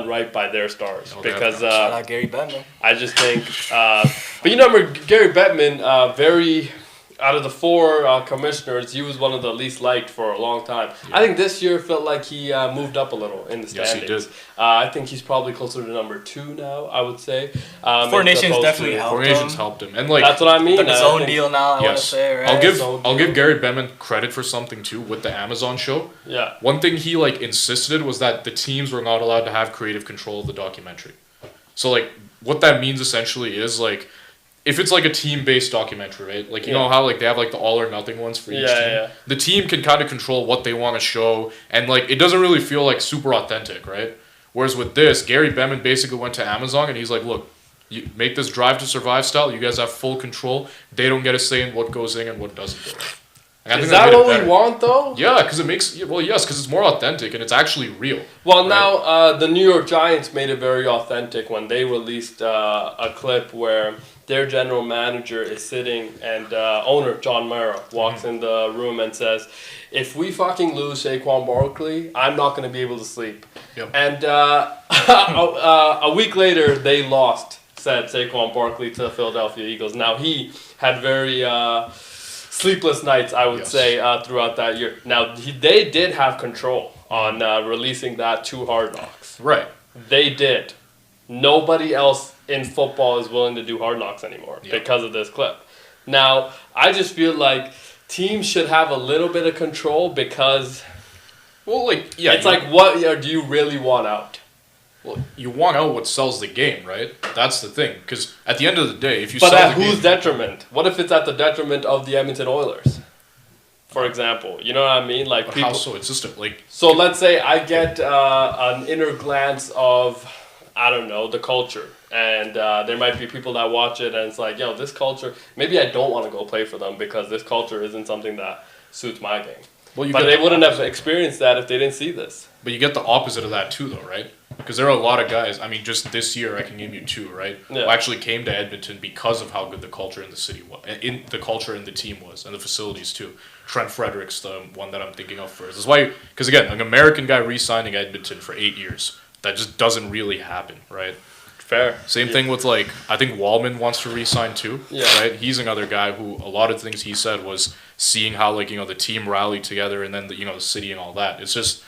right by their stars Okay. because Shout out Gary Bettman. I just think. But you remember Gary Bettman, very out of the four commissioners, he was one of the least liked for a long time. Yeah. I think this year felt like he moved up a little in the Yes, he standings. did. I think he's probably closer to number 2 now. I would say. Four as Nations opposed definitely to- helped. Four Nations helped him, and like That's what I mean. Done his I own think- deal now. I want to yes, say, right? I'll give Gary Bettman credit for something too with the Amazon show. Yeah. One thing he like insisted was that the teams were not allowed to have creative control of the documentary. So like what that means essentially is like if it's like a team-based documentary, right? Like you know how like they have like the all or nothing ones for each Yeah, team. yeah. The team can kind of control what they want to show, and like it doesn't really feel like super authentic, right? Whereas with this, Gary Bettman basically went to Amazon and he's like, look, you make this Drive to Survive style. You guys have full control. They don't get a say in what goes in and what doesn't go in. And I Is think that made it what we better. want, though? Yeah, because it makes yes, because it's more authentic and it's actually real. Well, right? now the New York Giants made it very authentic when they released a clip where their general manager is sitting and owner John Mara walks in the room and says, "If we fucking lose Saquon Barkley, I'm not going to be able to sleep." Yep. And a week later, they lost said Saquon Barkley to the Philadelphia Eagles. Now he had very sleepless nights, I would say, throughout that year. Now they did have control on releasing that to Hard Knocks. Right. They did. Nobody else in football is willing to do Hard Knocks anymore because of this clip. Now, I just feel like teams should have a little bit of control because Well, like, yeah. it's like, what do you really want out? Well, you want out what sells the game, right? That's the thing. Because at the end of the day, if you But sell at the whose game, detriment? What if it's at the detriment of the Edmonton Oilers? For example, you know what I mean? Like but people. how so? It's just like So let's say I get an inner glance of, I don't know, the culture. And there might be people that watch it and it's like, yo, this culture, maybe I don't want to go play for them because this culture isn't something that suits my game. well, you But get they the wouldn't have opposite. experienced that if they didn't see this. But you get the opposite of that too, though, right? Because there are a lot of guys. I mean, just this year, I can name you two, right? Yeah. Who actually came to Edmonton because of how good the culture in the city was, in the culture in the team was, and the facilities too. Trent Frederick's the one that I'm thinking of first. That's why, because again, an American guy re-signing Edmonton for 8 years, that just doesn't really happen, right? Fair. Same thing with like, I think Wallman wants to re-sign too, Yeah. right? He's another guy who a lot of things he said was seeing how like the team rallied together and then the city and all that. It's just,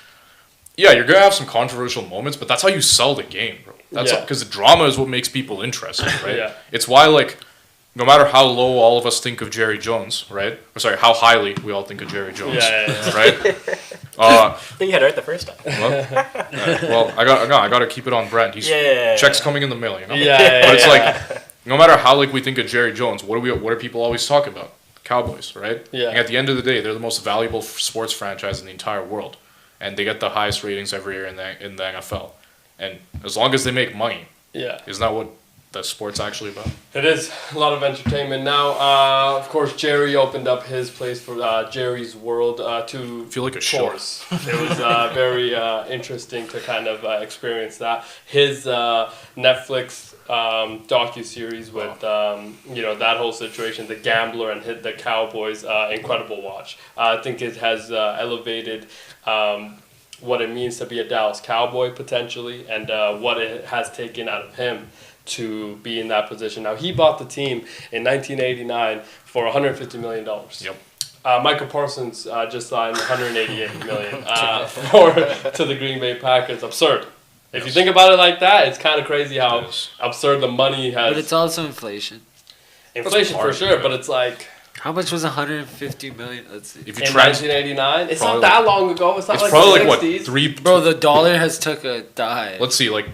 yeah, you're gonna have some controversial moments, but that's how you sell the game, bro. That's Yeah. because the drama is what makes people interested, right? Yeah. It's why like, no matter how low all of us think of Jerry Jones, right? Or sorry, how highly we all think of Jerry Jones, Yeah. right? I think you had it right the first time. Well, I gotta keep it on brand. He's Yeah. checks coming in the mail, you know. Yeah. But it's like, no matter how like we think of Jerry Jones, what do people always talk about? Cowboys, right? Yeah. And at the end of the day, they're the most valuable sports franchise in the entire world, and they get the highest ratings every year in the NFL. And as long as they make money, Yeah. isn't that what that sport's actually about? It is a lot of entertainment. Now, of course, Jerry opened up his place for Jerry's World to I feel like a show. tours. It was very interesting to kind of experience that. His Netflix docuseries with that whole situation, the gambler and hit the Cowboys, incredible watch. I think it has elevated what it means to be a Dallas Cowboy potentially, and what it has taken out of him to be in that position. Now, he bought the team in 1989 for $150 million. Yep. Michael Parsons just signed $188 million to the Green Bay Packers. Absurd. If you think about it like that, it's kind of crazy how It is. absurd the money has. But it's also inflation. Inflation for part sure, of it. but it's like How much was 150 million? Let's see. If you in trans, 1989. It's Probably not that long ago. It's not it's like probably the like 60s. what 3. Bro, the dollar has took a dive. Let's see, like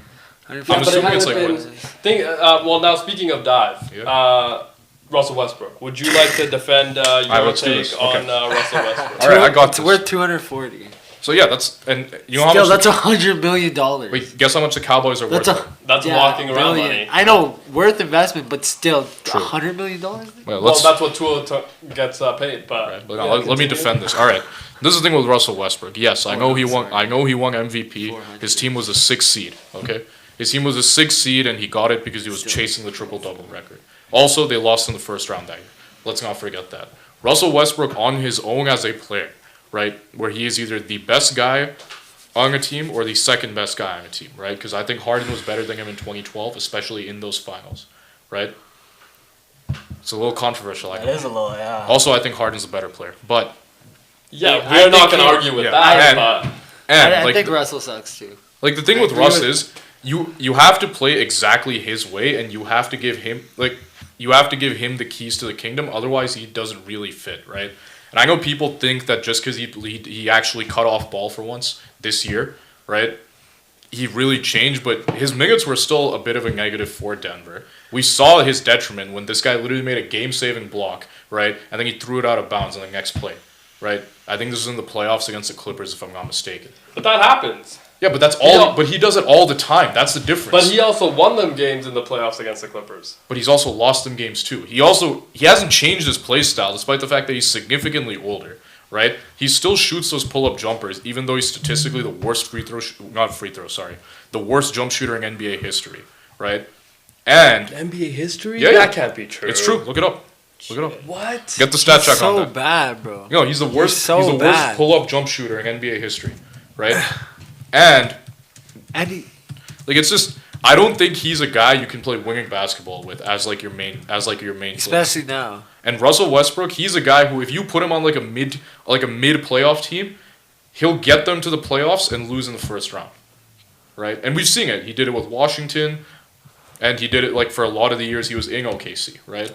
150 Yeah, I'm but it assuming it's hasn't like been. what? Well, now speaking of dive, Yeah. Russell Westbrook. Would you like to defend your let's do take this. on Okay. Russell Westbrook? All right, I got It's this. worth 240. So yeah, that's and you know how Still, much. that's $100 million. Wait, guess how much the Cowboys are worth? That's though? That's walking around billion. money. I know, worth investment, but still, True. $100 million. Well, Well, let's. that's what Tua gets paid, but Right, but yeah, let me continue. defend this. All right, this is the thing with Russell Westbrook. Yes, I know he won. sorry. I know he won MVP. 400. His team was a 6th seed. Okay, his team was a 6th seed, and he got it because he was Still. chasing the triple double record. Also, they lost in the first round that year. Let's not forget that. Russell Westbrook on his own as a player, right, where he is either the best guy on a team or the second best guy on a team, right? Because I think Harden was better than him in 2012, especially in those finals, right? It's a little controversial. That is a little, yeah. Also, I think Harden's a better player, but Yeah, I we're not think going to he- argue with Yeah. that, And- but and I like think Russell sucks too. like the thing I with agree Russ with- is you have to play exactly his way, and you have to give him the keys to the kingdom. Otherwise, he doesn't really fit, right? And I know people think that just because he actually cut off ball for once this year, right? He really changed, but his minutes were still a bit of a negative for Denver. We saw his detriment when this guy literally made a game-saving block, right? And then he threw it out of bounds on the next play, right? I think this was in the playoffs against the Clippers, if I'm not mistaken. that happens. Yeah, but that's all. But he does it all the time. That's the difference. But he also won them games in the playoffs against the Clippers. But he's also lost them games too. He hasn't changed his play style despite the fact that he's significantly older. Right? He still shoots those pull-up jumpers, even though he's statistically the worst the worst jump shooter in NBA history. Right? And NBA history? Yeah, That can't be true. It's true. Look it up. Look it up. What? Get the stat check on that. So bad, bro. No, he's the worst. So he's the bad. worst pull-up jump shooter in NBA history. Right? And he, like it's just I don't think he's a guy you can play winging basketball with as like your main especially now. And Russell Westbrook, he's a guy who if you put him on like a mid playoff team, he'll get them to the playoffs and lose in the first round. Right? And we've seen it. He did it with Washington and he did it like for a lot of the years he was in OKC, right?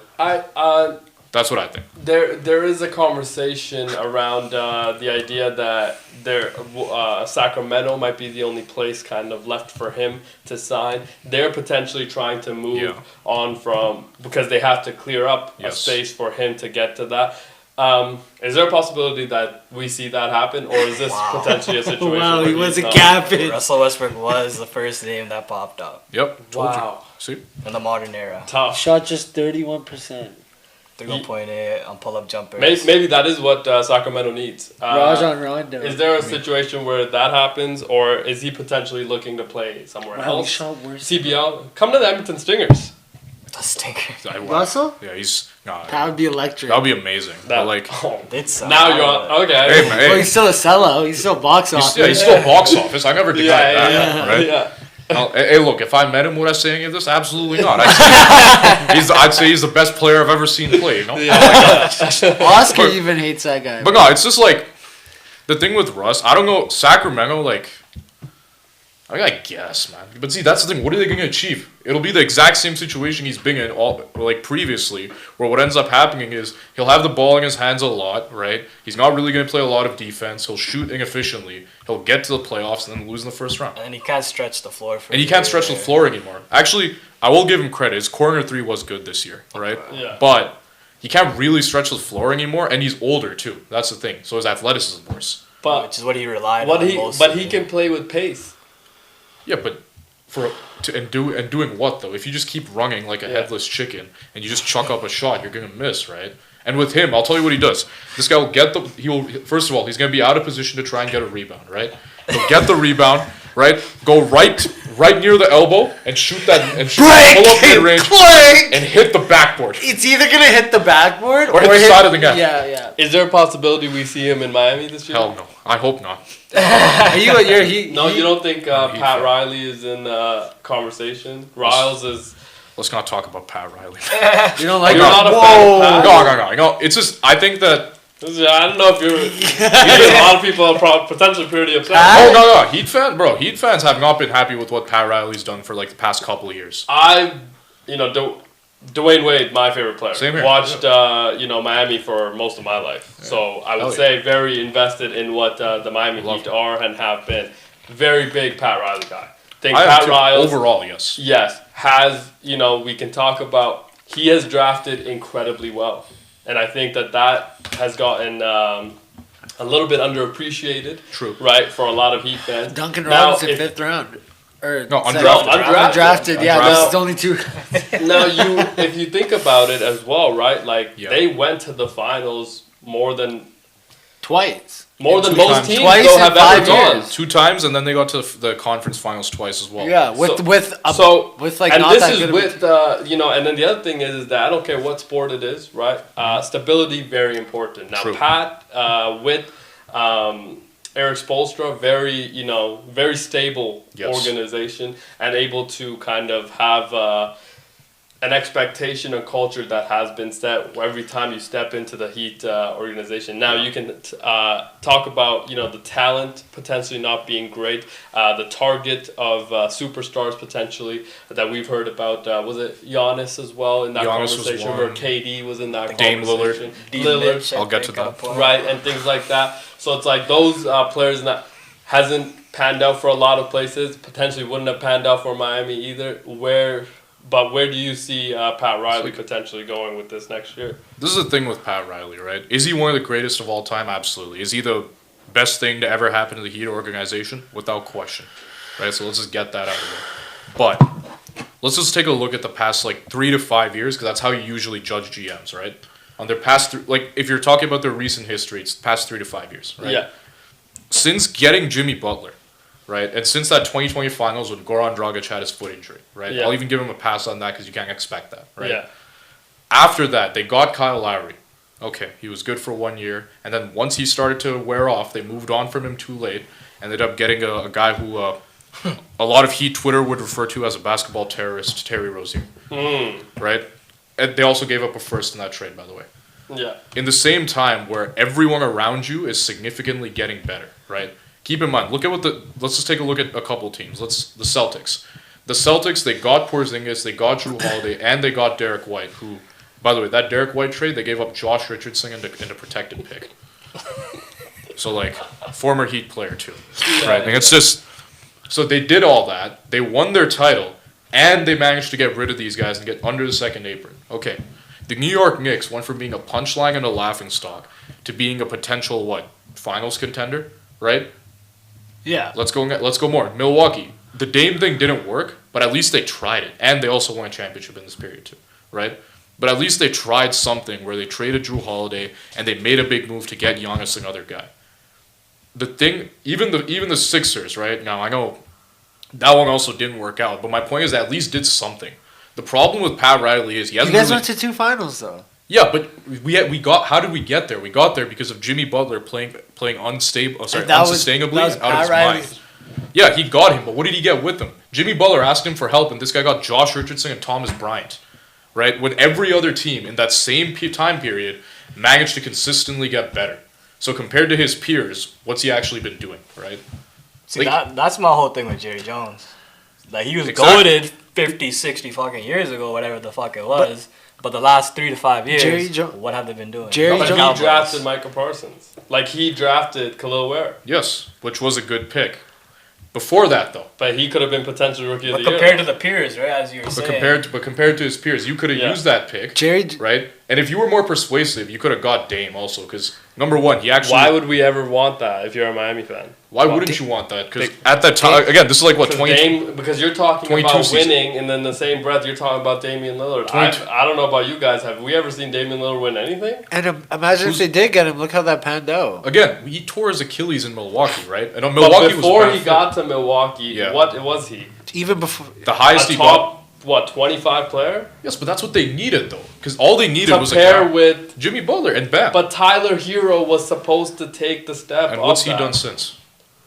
That's what I think. There is a conversation around the idea that Sacramento might be the only place kind of left for him to sign. They're potentially trying to move on from because they have to clear up a space for him to get to that. Is there a possibility that we see that happen, or is this potentially a situation? Wow, where he was a gapping. Russell Westbrook was the first name that popped up. Yep. Wow. See? In the modern era. Tough. Shot just 31%. 3.8 on pull-up jumpers. Maybe that is what Sacramento needs. Rajon Rondo. Is there a situation where that happens, or is he potentially looking to play somewhere else? He shot worse. CBL, come to the Edmonton Stingers. The Stinkers. Russell? Yeah, he's that would be electric. That would be amazing. But like Now you're on. Okay. Hey, man, Well, he's still a sellout. He's still box office. Yeah, he's still box office. I never denied that. Right? Yeah. Hey, look, if I met him, would I say any of this? Absolutely not. I'd say he's the best player I've ever seen play. You know? Oscar even hates that guy. But no, it's just like the thing with Russ. I don't know. Sacramento, like, I guess, man. But see, that's the thing. What are they going to achieve? It'll be the exact same situation he's been in previously, where what ends up happening is he'll have the ball in his hands a lot, right? He's not really going to play a lot of defense. He'll shoot inefficiently. He'll get to the playoffs and then lose in the first round. And he can't stretch the floor. The floor anymore. Actually, I will give him credit. His corner three was good this year, right? Yeah. But he can't really stretch the floor anymore, and he's older too. That's the thing. So his athleticism worse. Which is what he relied on most. But he can play with pace. Yeah, but doing what though? If you just keep running like a headless chicken and you just chuck up a shot, you're gonna miss, right? And with him, I'll tell you what he does. This guy will first of all, he's gonna be out of position to try and get a rebound, right? He'll get the rebound, right? Go right near the elbow and shoot pull up mid range and hit the backboard. It's either gonna hit the backboard or hit the side of the net. Yeah. Is there a possibility we see him in Miami this year? Hell no. I hope not. You don't think Pat Riley is in conversation? Riles is. Let's not talk about Pat Riley. You don't like? You're not a fan of Pat? No. It's just I think that. I don't know if you're. A lot of people are potentially pretty upset. No. Heat fans have not been happy with what Pat Riley's done for like the past couple of years. Dwayne Wade, my favorite player. Same here. Watched Miami for most of my life, so I would say very invested in what the Miami Heat are and have been. Very big Pat Riley guy. Pat Riley overall, yes. Yes, has we can talk about. He has drafted incredibly well, and I think that has gotten a little bit underappreciated. True. Right, for a lot of Heat fans. Duncan Robinson, 5th round. Undrafted. Yeah, that's only two. Now, if you think about it as well, right? Like they went to the finals more than twice. More than most teams twice though have ever gone. 2 times, and then they got to the conference finals twice as well. Yeah, with like and not this that is good with and then the other thing is that I don't care what sport it is, right? Stability very important. Now, True. Pat with Eric Spoelstra, very stable organization and able to kind of have an expectation, a culture that has been set every time you step into the Heat organization. Now you can talk about the talent potentially not being great, the target of superstars potentially that we've heard about. Was it Giannis as well in that conversation where KD was in that Dame conversation? Lillard. I'll get to that. Right, and things like that. So it's like those players that hasn't panned out for a lot of places, potentially wouldn't have panned out for Miami either. Where do you see Pat Riley potentially going with this next year? This is the thing with Pat Riley, right? Is he one of the greatest of all time? Absolutely. Is he the best thing to ever happen to the Heat organization, without question. Right? So let's just get that out of the way. But let's just take a look at the past, like, 3 to 5 years, because that's how you usually judge GMs, right? On their past, like, if you're talking about their recent history, it's past 3 to 5 years, right? Yeah. Since getting Jimmy Butler, right, and since that 2020 finals when Goran Dragic had his foot injury, right? Yeah. I'll even give him a pass on that because you can't expect that, right? Yeah. After that, they got Kyle Lowry. Okay, he was good for 1 year, and then once he started to wear off, they moved on from him too late, ended up getting a guy who a lot of Heat Twitter would refer to as a basketball terrorist, Terry Rozier, right? And they also gave up a first in that trade, by the way. Yeah. In the same time where everyone around you is significantly getting better, right? Keep in mind, let's just take a look at a couple teams. The Celtics. The Celtics, they got Porzingis, they got Drew Holiday, and they got Derek White, who, by the way, that Derek White trade, they gave up Josh Richardson and a protected pick. So, like, former Heat player, too. Right? And it's just, so they did all that, they won their title, and they managed to get rid of these guys and get under the second apron. Okay. The New York Knicks went from being a punchline and a laughingstock to being a potential, finals contender, right? Yeah. Let's go more. Milwaukee. The Dame thing didn't work, but at least they tried it. And they also won a championship in this period too, right? But at least they tried something where they traded Drew Holiday and they made a big move to get Giannis another guy. The thing, even the Sixers, right? Now, I know that one also didn't work out, but my point is they at least did something. The problem with Pat Riley is he hasn't. You guys went to 2 finals though. Yeah, but we got. How did we get there? We got there because of Jimmy Butler playing unsustainably out of his mind. Yeah, he got him, but what did he get with him? Jimmy Butler asked him for help, and this guy got Josh Richardson and Thomas Bryant, right? When every other team in that same time period managed to consistently get better. So compared to his peers, what's he actually been doing, right? See, that's my whole thing with Jerry Jones. Like, he was goated 50, 60 fucking years ago, whatever the fuck it was. But the last 3 to 5 years, what have they been doing? He drafted Michael Parsons. Like, he drafted Khalil Ware. Yes, which was a good pick. Before that, though. But he could have been potential rookie of the year. But compared to the peers, right, as you were saying. Compared to his peers, you could have used that pick, right? And if you were more persuasive, you could have got Dame also, because, number one, he actually... Why would we ever want that if you're a Miami fan? Why wouldn't you want that? Because at that time, again, this is like, 20... Because you're talking about winning, and then in the same breath, you're talking about Damian Lillard. I don't know about you guys. Have we ever seen Damian Lillard win anything? And imagine if they did get him. Look how that panned out. Again, he tore his Achilles in Milwaukee, right? And Milwaukee but before he got to Milwaukee, what was he? Even before... The highest he got... 25 player? Yes, but that's what they needed, though. Because all they needed was a guy with Jimmy Butler and Bam. But Tyler Hero was supposed to take the step. And what's he done since?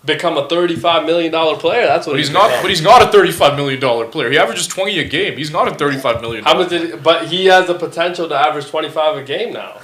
Become a $35 million player. That's what he's not. But he's not a $35 million player. He averages 20 a game. He's not a $35 million. How much but he has the potential to average 25 a game now.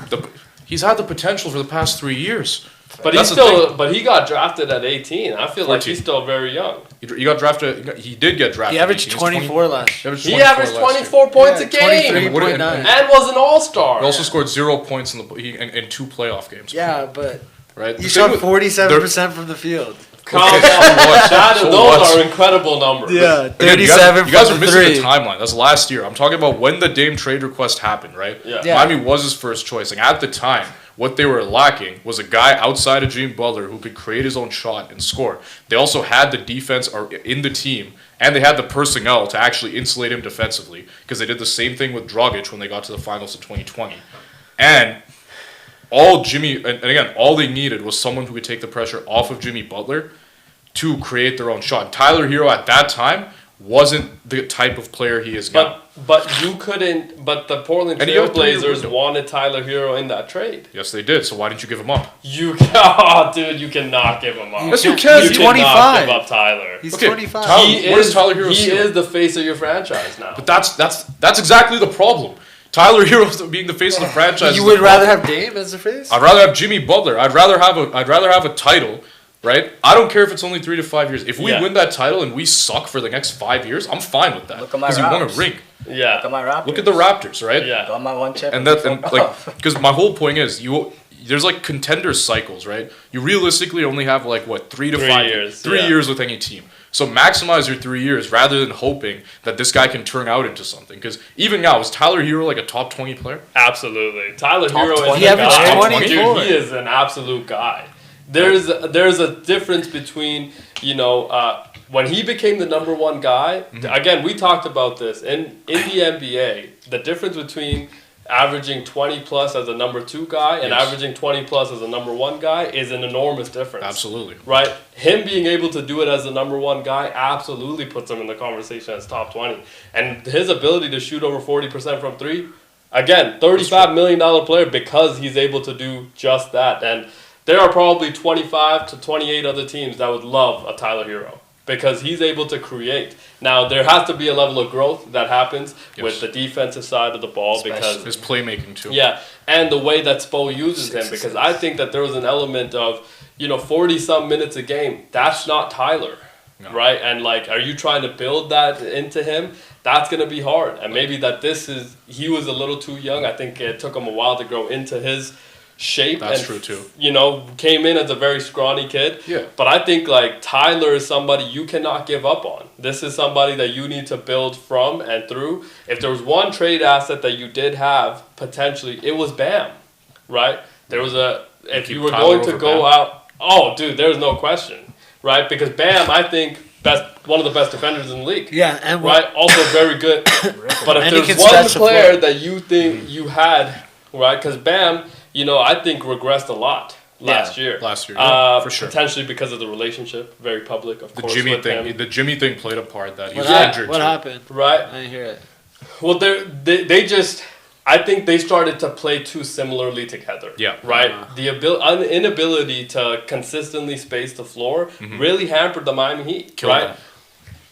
He's had the potential for the past 3 years. But he got drafted at 18. I feel 14. Like he's still very young. He got drafted. He did get drafted. He averaged 24 last year. He averaged 24 points a game. And was an all-star. He also scored 0 points in 2 playoff games. Yeah, but right. He shot 47% from the field. Come on, those are incredible numbers. Yeah, 37 you guys are missing the timeline. That's last year. I'm talking about when the Dame trade request happened, right? Yeah. Miami was his first choice. Like, at the time, what they were lacking was a guy outside of Jimmy Butler who could create his own shot and score. They also had the defense in the team, and they had the personnel to actually insulate him defensively, because they did the same thing with Dragic when they got to the finals in 2020. And all they needed was someone who could take the pressure off of Jimmy Butler to create their own shot. Tyler Hero at that time wasn't the type of player he is now. But you couldn't. But the Portland Trail Blazers wanted Tyler Hero in that trade. Yes, they did. So why didn't you give him up? Dude, you cannot give him up. Yes, you can. He's 25. Give up Tyler. He's 25. What is Tyler Hero? He is the face of your franchise now. But that's exactly the problem. Tyler Hero being the face of the franchise. You would rather have Dame as the face? I'd rather have Jimmy Butler. I'd rather have a title. Right? I don't care if it's only 3 to 5 years. If we win that title and we suck for the next 5 years, I'm fine with that. Look at my Raptors. Because we won a ring. Yeah. Look at my Raptors. Look at the Raptors, right? Yeah. Got my one chip. And because my whole point is there's like contender cycles, right? You realistically only have 3 to 5 years. 3 years with any team. So maximize your 3 years rather than hoping that this guy can turn out into something. Because even now, is Tyler Hero like a top 20 player? Absolutely. Tyler Hero is he averaged 24. Dude, he is an absolute guy. There's a difference between, when he became the number one guy, again, we talked about this. In the NBA, the difference between averaging 20 plus as a number 2 guy and averaging 20 plus as a number 1 guy is an enormous difference. Absolutely. Right? Him being able to do it as a number 1 guy absolutely puts him in the conversation as top 20. And his ability to shoot over 40% from 3, again, $35 million player because he's able to do just that. And there are probably 25 to 28 other teams that would love a Tyler Hero because he's able to create. Now, there has to be a level of growth that happens with the defensive side of the ball because his playmaking too. Yeah, and the way that Spo uses him because I think that there was an element of, 40-some minutes a game. That's not Tyler, right? And, are you trying to build that into him? That's going to be hard. And maybe he was a little too young. I think it took him a while to grow into his shape. That's true too. Came in as a very scrawny kid. Yeah. But I think Tyler is somebody you cannot give up on. This is somebody that you need to build from and through. If there was one trade asset that you did have potentially, it was Bam, right? There was if you were going to go out, there's no question, right? Because Bam, I think one of the best defenders in the league. Yeah, and right, also very good. But if there's one player that you think you had, right? Because Bam, I think regressed a lot last year. For sure. Potentially because of the relationship, very public, of course. The Jimmy thing played a part that he was injured. What happened? Right. I didn't hear it. Well, they just, I think they started to play too similarly together. Yeah. Right. The inability to consistently space the floor really hampered the Miami Heat. Killed right. them.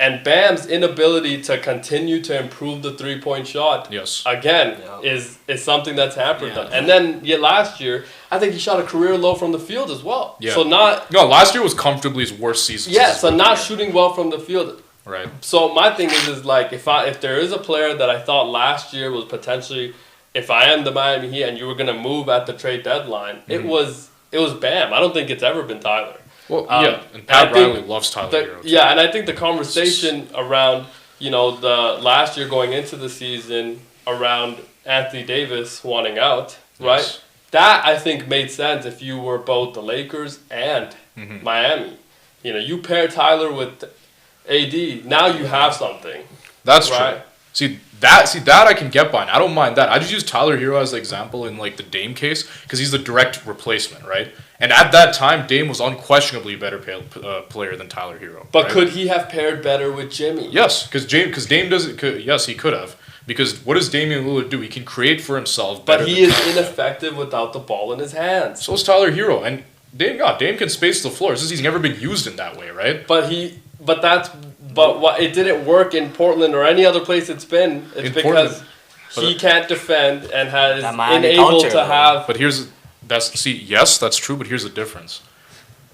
And Bam's inability to continue to improve the 3-point shot, again, is something that's hampered them. And then last year, I think he shot a career low from the field as well. Yeah. So last year was comfortably his worst season. Yeah, so not shooting well from the field. Right. So my thing is if there is a player that I thought last year was potentially, if I am the Miami Heat and you were going to move at the trade deadline, it was Bam. I don't think it's ever been Tyler. Well, and Pat Riley loves Tyler Hero. Yeah, and I think the conversation around, the last year going into the season around Anthony Davis wanting out, right? That, I think, made sense if you were both the Lakers and Miami. You pair Tyler with AD, now you have something. That's right? True. See that I can get behind. I don't mind that. I just use Tyler Hero as the example in the Dame case because he's the direct replacement, right? And at that time, Dame was unquestionably a better player than Tyler Hero. But could he have paired better with Jimmy? Yes, because Dame doesn't. Yes, he could have. Because what does Damian Lillard do? He can create for himself. But he is ineffective without the ball in his hands. So is Tyler Hero, and Dame can space the floor. It's just he's never been used in that way, right? But it didn't work in Portland or any other place it's been. It's because he can't defend and is unable to have. But yes, that's true. But here's the difference.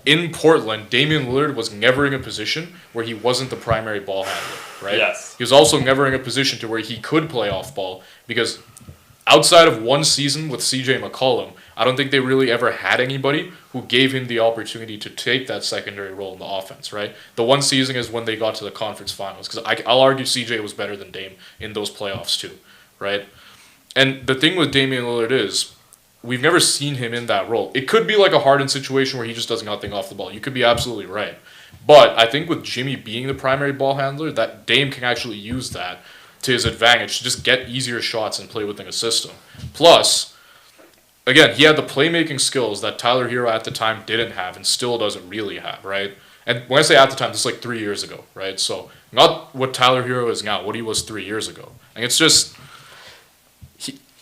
In Portland, Damian Lillard was never in a position where he wasn't the primary ball handler, right? Yes. He was also never in a position to where he could play off ball because outside of one season with CJ McCollum, I don't think they really ever had anybody who gave him the opportunity to take that secondary role in the offense, right? The one season is when they got to the conference finals because I'll argue CJ was better than Dame in those playoffs too, right? And the thing with Damian Lillard is we've never seen him in that role. It could be like a Harden situation where he just does nothing off the ball. You could be absolutely right. But I think with Jimmy being the primary ball handler, that Dame can actually use that to his advantage to just get easier shots and play within a system. Plus, again, he had the playmaking skills that Tyler Hero at the time didn't have and still doesn't really have, right? And when I say at the time, this is 3 years ago, right? So not what Tyler Hero is now, what he was 3 years ago. And it's just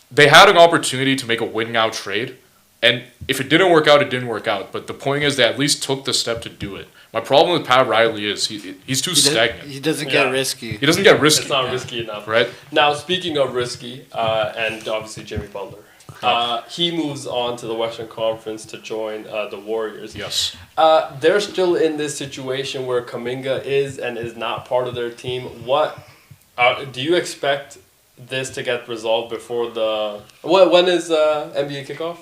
they had an opportunity to make a win-now trade, and if it didn't work out, it didn't work out. But the point is they at least took the step to do it. My problem with Pat Riley is he's too stagnant. He doesn't get risky. He doesn't get risky. It's not risky enough. Right? Now, speaking of risky, and obviously Jimmy Butler, he moves on to the Western Conference to join the Warriors. Yes. They're still in this situation where Kuminga is and is not part of their team. What do you expect this to get resolved before when is NBA kickoff?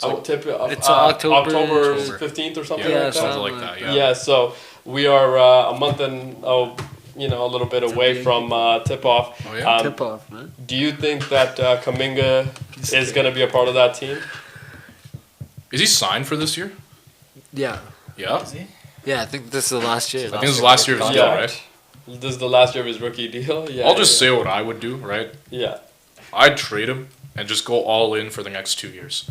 It's October 15th or something like that. Something like that. Yeah. So we are a month and a little bit away from tip-off. Oh, yeah. Tip-off, man. Do you think that Kuminga is going to be a part of that team? Is he signed for this year? Yeah. Yeah? Is he? Yeah, I think this is the last year. I think this is the last year of his deal, right? This is the last year of his rookie deal. Yeah. I'll just say what I would do, right? Yeah. I'd trade him and just go all in for the next 2 years.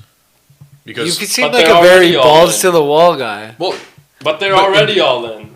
Because You seem like a very balls to the wall guy. Well, but they're already all in.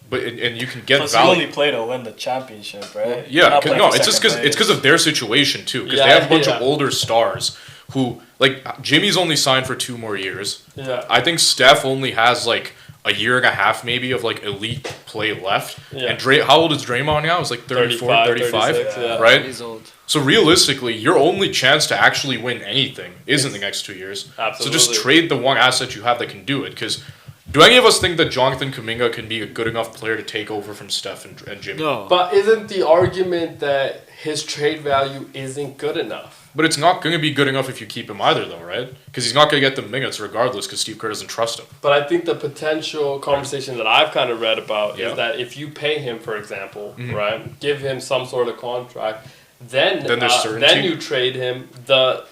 But and you can get Plus, value. he only play to win the championship, right? Yeah, it's just because of their situation too. Because they have a bunch of older stars who like Jimmy's only signed for 2 more years. Yeah, I think Steph only has like a year and a half maybe of like elite play left. Yeah. And how old is Draymond now? It's like 34, 35, right? He's old. So realistically, your only chance to actually win anything is in the next 2 years. Absolutely. So just trade the one asset you have that can do it. Because do any of us think that Jonathan Kuminga can be a good enough player to take over from Steph and Jimmy? No. But isn't the argument that his trade value isn't good enough? But it's not going to be good enough if you keep him either, though, right? Because he's not going to get the minutes regardless because Steve Kerr doesn't trust him. But I think the potential conversation that I've kind of read about is that if you pay him, for example, right, give him some sort of contract, then you trade him. The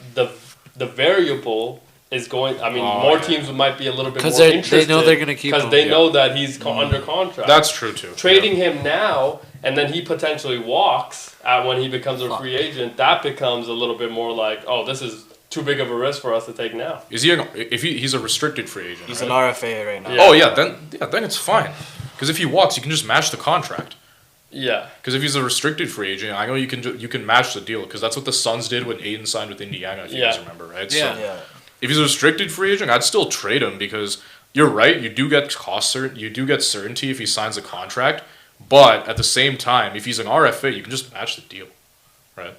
variable is going. I mean, more teams might be a little bit more interested they know they're going to keep him because they know that he's under contract. That's true too. Trading him now and then he potentially walks when he becomes a free agent. That becomes a little bit more like, oh, this is too big of a risk for us to take now. Is he? If he's a restricted free agent. He's an RFA right now. Yeah. Oh yeah, then it's fine. Because if he walks, you can just match the contract. Yeah. Because if he's a restricted free agent, I know you can match the deal. Because that's what the Suns did when Aiden signed with Indiana. If you guys remember, right? Yeah. So, if he's a restricted free agent, I'd still trade him because you're right. You do get you do get certainty if he signs a contract. But at the same time, if he's an RFA, you can just match the deal, right?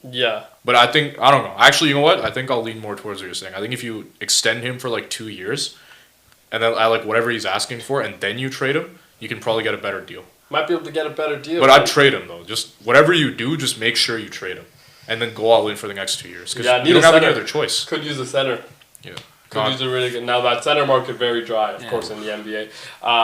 Yeah. But I don't know. Actually, you know what? I think I'll lean more towards what you're saying. I think if you extend him for like 2 years, and then I like whatever he's asking for, and then you trade him, you can probably get a better deal. Might be able to get a better deal. But I'd trade him though. Just whatever you do, just make sure you trade him, and then go all in for the next 2 years because you don't have any other choice. Could use a center. Yeah. Could use a really good. Now that center market very dry, of course, in the NBA.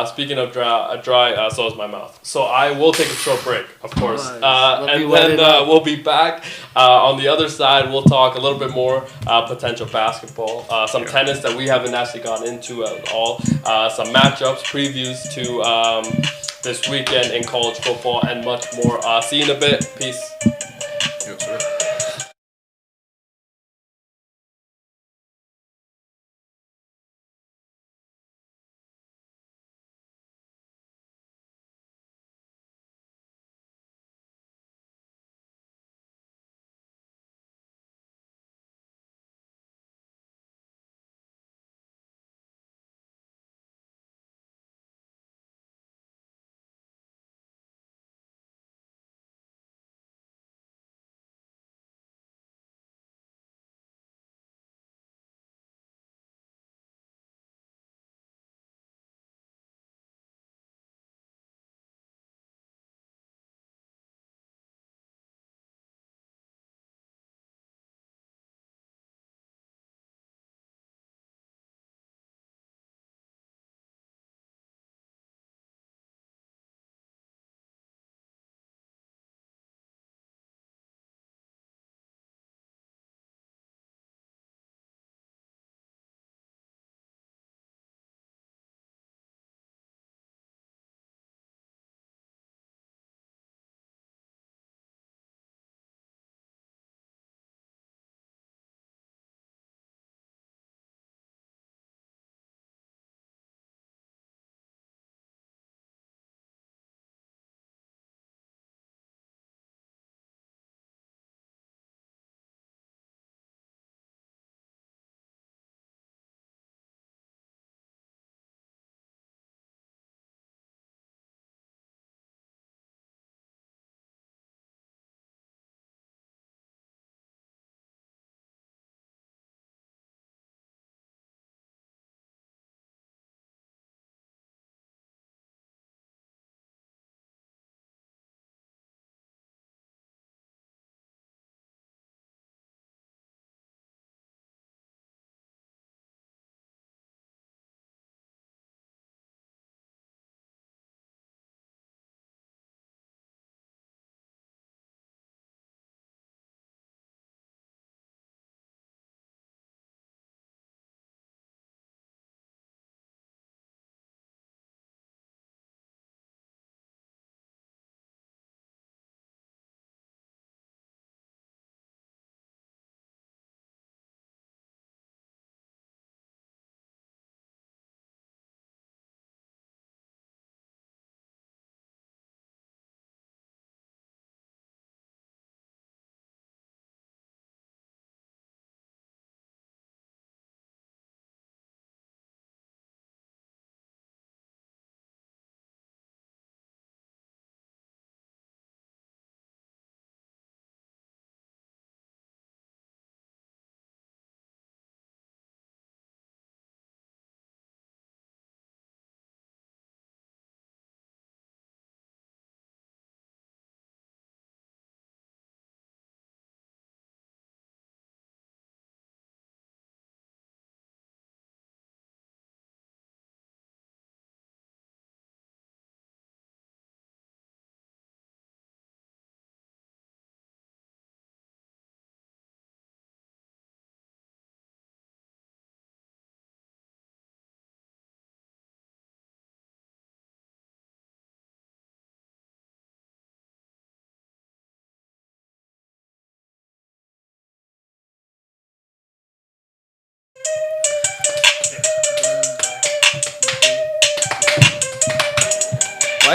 Speaking of dry, so is my mouth. So I will take a short break, of course, and then we'll be back. On the other side, we'll talk a little bit more potential basketball, some tennis that we haven't actually gone into at all, some matchups, previews to this weekend in college football, and much more. See you in a bit. Peace. Yes, sir.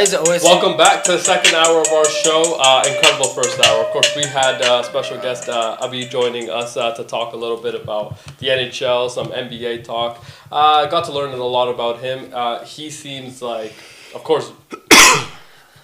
Why is it always... Welcome back to the second hour of our show. Incredible first hour. Of course, we had special guest Abi joining us to talk a little bit about the NHL, some NBA talk. I got to learn a lot about him. He seems like, of course,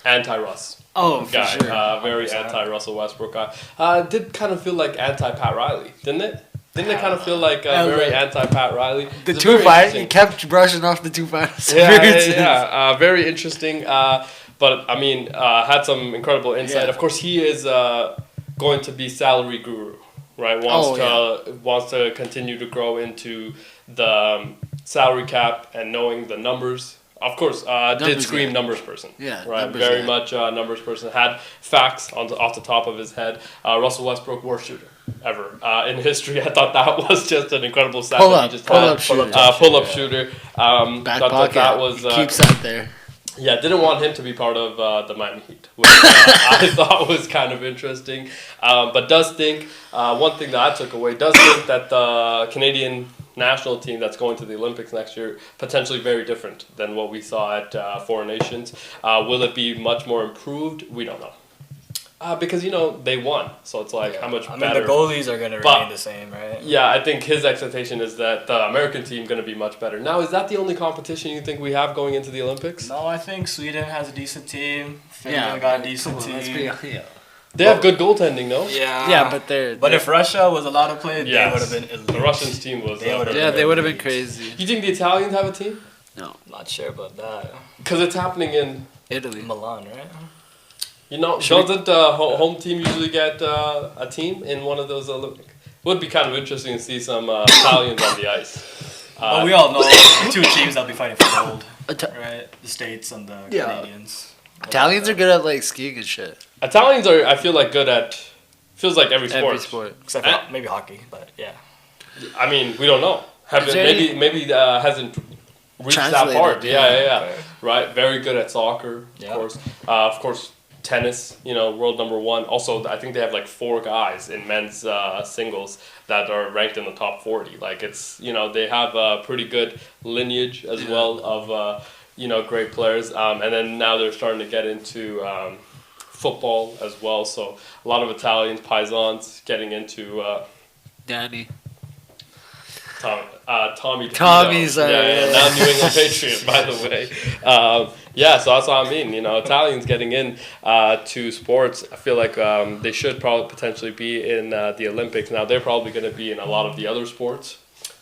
anti-Russ. Oh, for guy. sure. Very anti-Russell Westbrook guy. Did kind of feel like anti-Pat Riley, didn't it? Didn't it kind of feel like very anti-Pat Riley? The two finals, he kept brushing off the two finals. Yeah. Very interesting. But, I mean, had some incredible insight. Yeah. Of course, he is going to be salary guru, right? Wants to continue to grow into the salary cap and knowing the numbers. Of course, did scream numbers person. Yeah, right. Numbers, Very much numbers person. Had facts off the top of his head. Russell Westbrook, worst shooter ever in history. I thought that was just an incredible stat. Pull up shooter. Back pocket. That was he keeps that there. Yeah, didn't want him to be part of the Miami Heat, which I thought was kind of interesting. But does think one thing that I took away does think that the Canadian national team that's going to the Olympics next year potentially very different than what we saw at Four Nations. Will it be much more improved? We don't know. Because, they won. So it's like, how much better? I mean, the goalies are going to remain the same, right? Yeah, I think his expectation is that the American team going to be much better. Now, is that the only competition you think we have going into the Olympics? No, I think Sweden has a decent team. Finland got a decent team. They have good goaltending, no? Yeah, but if Russia was allowed to play, they would have been elite. The Russians team was... They would have been crazy. You think the Italians have a team? No. Not sure about that. Because it's happening in... Italy. Milan, right? Doesn't the home team usually get a team in one of those Olympics? Would be kind of interesting to see some Italians on the ice. But we all know the two teams that'll be fighting for gold, right? The States and the Canadians. Italians are good at like skiing and shit. Italians are, I feel like, good at... Feels like every sport. Every sport. Except for maybe hockey, but yeah. I mean, we don't know. Maybe hasn't reached that part. Yeah. Right? Very good at soccer, of course. Of course, tennis, world number one. Also, I think they have like 4 guys in men's singles that are ranked in the top 40. Like, it's, they have a pretty good lineage as well of, great players. And then now they're starting to get into football as well. So a lot of Italians, paisans, getting into... Danny. Tommy. Tommy's now New England Patriot, by the way. So that's what I mean. Italians getting in to sports. I feel like they should probably potentially be in the Olympics. Now they're probably going to be in a lot of the other sports.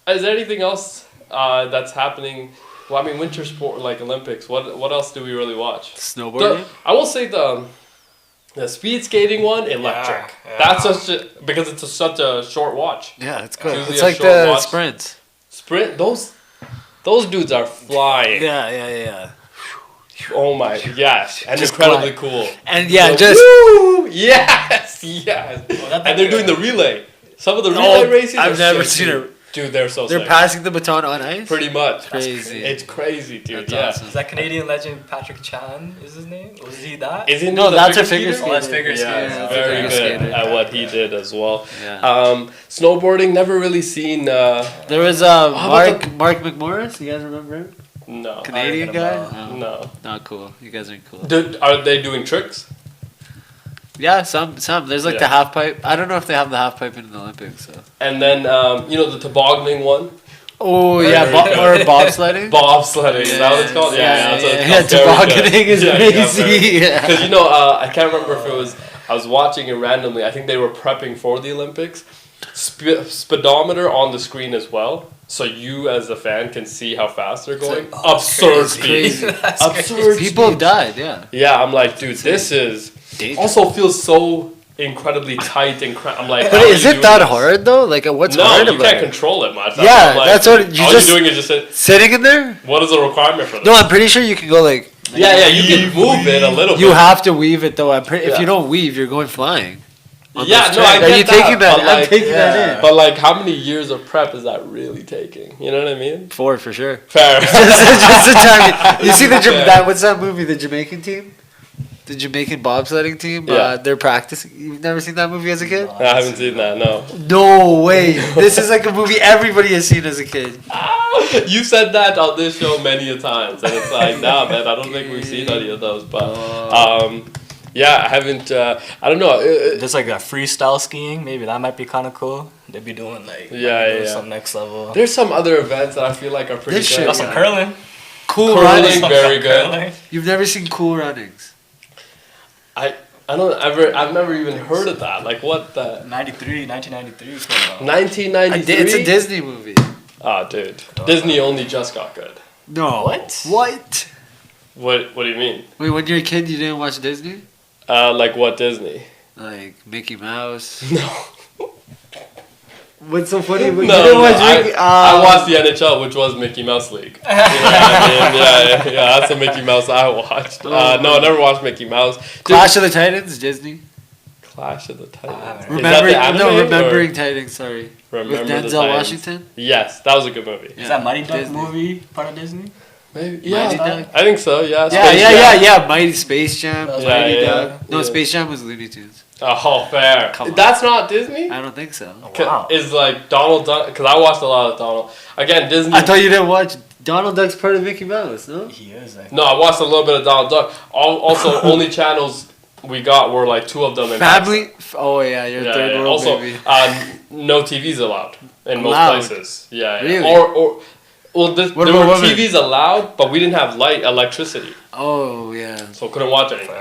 Is there anything else that's happening? Well, I mean, winter sport like Olympics. What else do we really watch? Snowboarding. I will say the speed skating one, electric. Yeah. That's because it's such a short watch. Yeah, it's good. Usually It's a like short the watch. sprints. Sprint. Those dudes are flying. Yeah. Oh my, yes, and Just incredibly cool. And woo, yes. And they're doing the relay. Some of the relay races. I've never seen it. Dude, they're so They're sick. passing the baton on ice? Pretty much. Crazy. It's crazy, dude. That's awesome. Is that Canadian legend Patrick Chan? Is his name? Was he that? Isn't No, he that's the a figure skater. Oh, that's figure skater. Yeah, very figure good skater. at what he did as well. Yeah. Snowboarding, never really seen. There was Mark McMorris. You guys remember him? No. Canadian guy? No. Not cool. You guys aren't cool. Are they doing tricks? Yeah, some. There's like the half pipe. I don't know if they have the half pipe in the Olympics. So. And then the tobogganing one. Oh yeah, or bobsledding. Bobsledding, is that what it's called? Yeah, tobogganing is amazing. Because I can't remember if it was. I was watching it randomly. I think they were prepping for the Olympics. Speedometer on the screen as well, so you as a fan can see how fast they're going. Absurd speed. Absurd. People have died. Yeah. Yeah, I'm like, dude, this is. Also feels so incredibly tight and I'm like, but is it that hard though? Like, what's hard about it? No, you can't control it much. That's what you all just you're doing is just sitting in there. What is the requirement for that? No, I'm pretty sure you can go like. Yeah, you can move it a little bit. You have to weave it though. If you don't weave, you're going flying. I get Are you taking that? I'm taking that in. But like, how many years of prep is that really taking? You know what I mean? 4 for sure. Fair. Just a time. You see what's that movie? The Jamaican team. The Jamaican bobsledding team, they're practicing. You've never seen that movie as a kid? I haven't seen that, no. No way. This is like a movie everybody has seen as a kid. You said that on this show many a times, and it's like, nah, man, I don't think we've seen any of those. But yeah, I haven't. I don't know. There's like a freestyle skiing. Maybe that might be kind of cool. They'd be doing like some next level. There's some other events that I feel like are pretty good. Got some curling. Cool curling, running. very good. You've never seen Cool Runnings? I've never even heard of that. Like what the 1993. 1993. It's a Disney movie. Oh, dude. Disney only just got good. No. What? What do you mean? Wait, when you were a kid, you didn't watch Disney? Like what Disney? Like Mickey Mouse. No. What's so funny? No, I watched the NHL, which was Mickey Mouse League. You know what I mean? Yeah, that's the Mickey Mouse I watched. No, I never watched Mickey Mouse. Clash of the Titans, Disney. Clash of the Titans. Remembering Titans. Sorry. With Denzel Washington. Yes, that was a good movie. Is that Mighty Duck movie part of Disney? Maybe. Yeah, I think so. Yeah. Yeah. Mighty Space Jam. Mighty Duck. No, Space Jam was Looney Tunes. Oh, fair. That's not Disney? I don't think so. Oh, wow. Is like Donald Duck, because I watched a lot of Donald. Again, Disney. I thought you didn't watch Donald Duck's part of Mickey Mouse, no? He is. No, I watched a little bit of Donald Duck. Also, only channels we got were like two of them in Family. Oh yeah, your third world also, baby. no TVs allowed in most places. Yeah. Really? Well, there were TVs allowed, but we didn't have electricity. Oh yeah. So couldn't watch anything.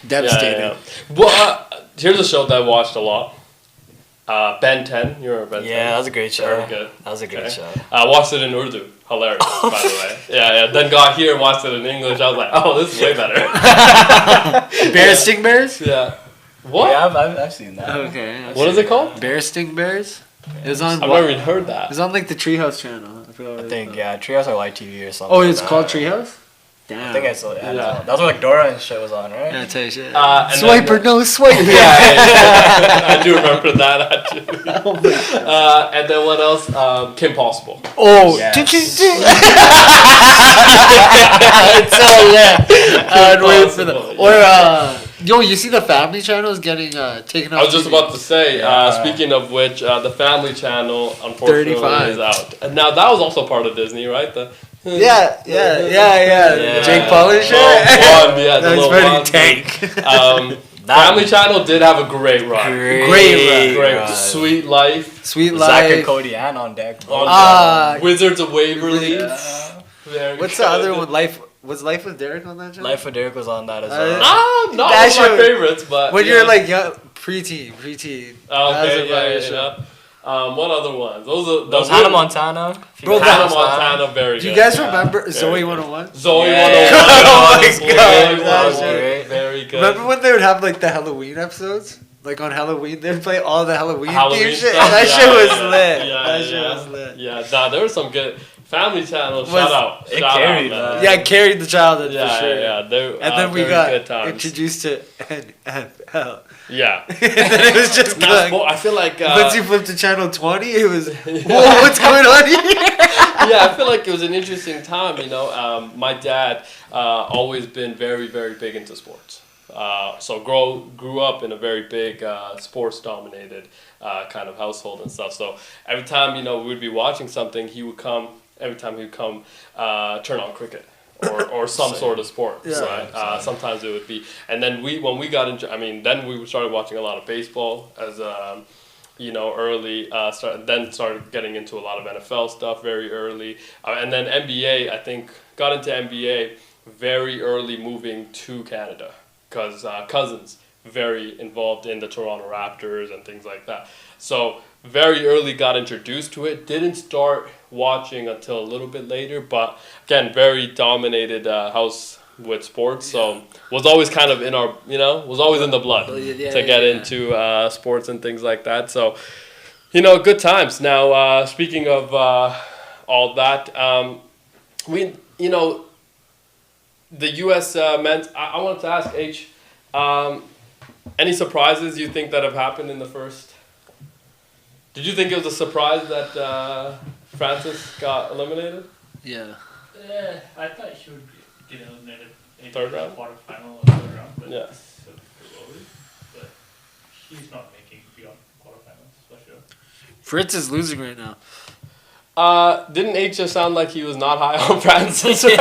Devastating. Yeah. Well, here's a show that I watched a lot. Ben 10. You remember Ben 10? Yeah, that was a great show. Very good. That was a great show. I watched it in Urdu. Hilarious, by the way. Yeah. Then got here and watched it in English. I was like, oh, this is way better. Bear Sting Bears? Yeah. What? Yeah, I've seen that. Okay. What is it called? Bear Sting Bears? It was on. I've never even heard that. It was on like the Treehouse channel. I think Treehouse or YTV or something. Oh, it's called Treehouse? Damn. I think that's what that's what like Dora and shit was on, right? Yeah, I tell you shit. Swiper, no swiper. I do remember that actually. And then what else? Kim Possible. Oh, yes. It's so I'd wait for the yo, you see the Family Channel is getting taken off. I was just about to say. Speaking of which, the Family Channel unfortunately 35 is out. And now that was also part of Disney, right? Yeah. Jake Paul and shit. The little one. Tank. Family Channel did have a great run. Great run. Sweet Life. Zach and Cody Ann on deck. Wizards of Waverly. What's the other one? Was Life with Derek on that channel? Life with Derek was on that as well. Not one of my favorites, but when you're like young, preteen. Okay, yeah. What other ones? Those Hannah Montana. Bro, Hannah Montana, very good. Do you guys remember Zoe 101? Zoe 101. Oh my god, that shit. Very good. Remember when they would have like the Halloween episodes? Like on Halloween, they'd play all the Halloween theme shit. That shit was lit. That shit was lit. Yeah, there was some good Family Channel. Shout out, man. Yeah, it carried the childhood for sure. Yeah. And then we got introduced to NFL. Yeah. And then it was just I feel like once you flipped to channel 20, it was whoa, what's going on here? Yeah, I feel like it was an interesting time. My dad always been very, very big into sports. So grew up in a very big sports dominated kind of household and stuff. So every time we'd be watching something, he would come. Every time he'd come, turn on cricket or some sort of sport. Yeah. Right? Sometimes it would be, and then when we got into, then we started watching a lot of baseball as early. Then started getting into a lot of NFL stuff very early, and then NBA. I think got into NBA very early, moving to Canada because cousins very involved in the Toronto Raptors and things like that. So very early got introduced to it. Didn't start watching until a little bit later, but again, very dominated house with sports. So was always kind of in our, was always in the blood to get into sports and things like that. So, good times. Now, speaking of all that, the U.S. men's. I wanted to ask H. Any surprises you think that have happened in the first? Did you think it was a surprise that Francis got eliminated? Yeah. I thought he would get eliminated in third round, quarterfinal or third round, but it's too early. But he's not making beyond quarterfinals for sure. Fritz is losing right now. Didn't H just sound like he was not high on Francis? He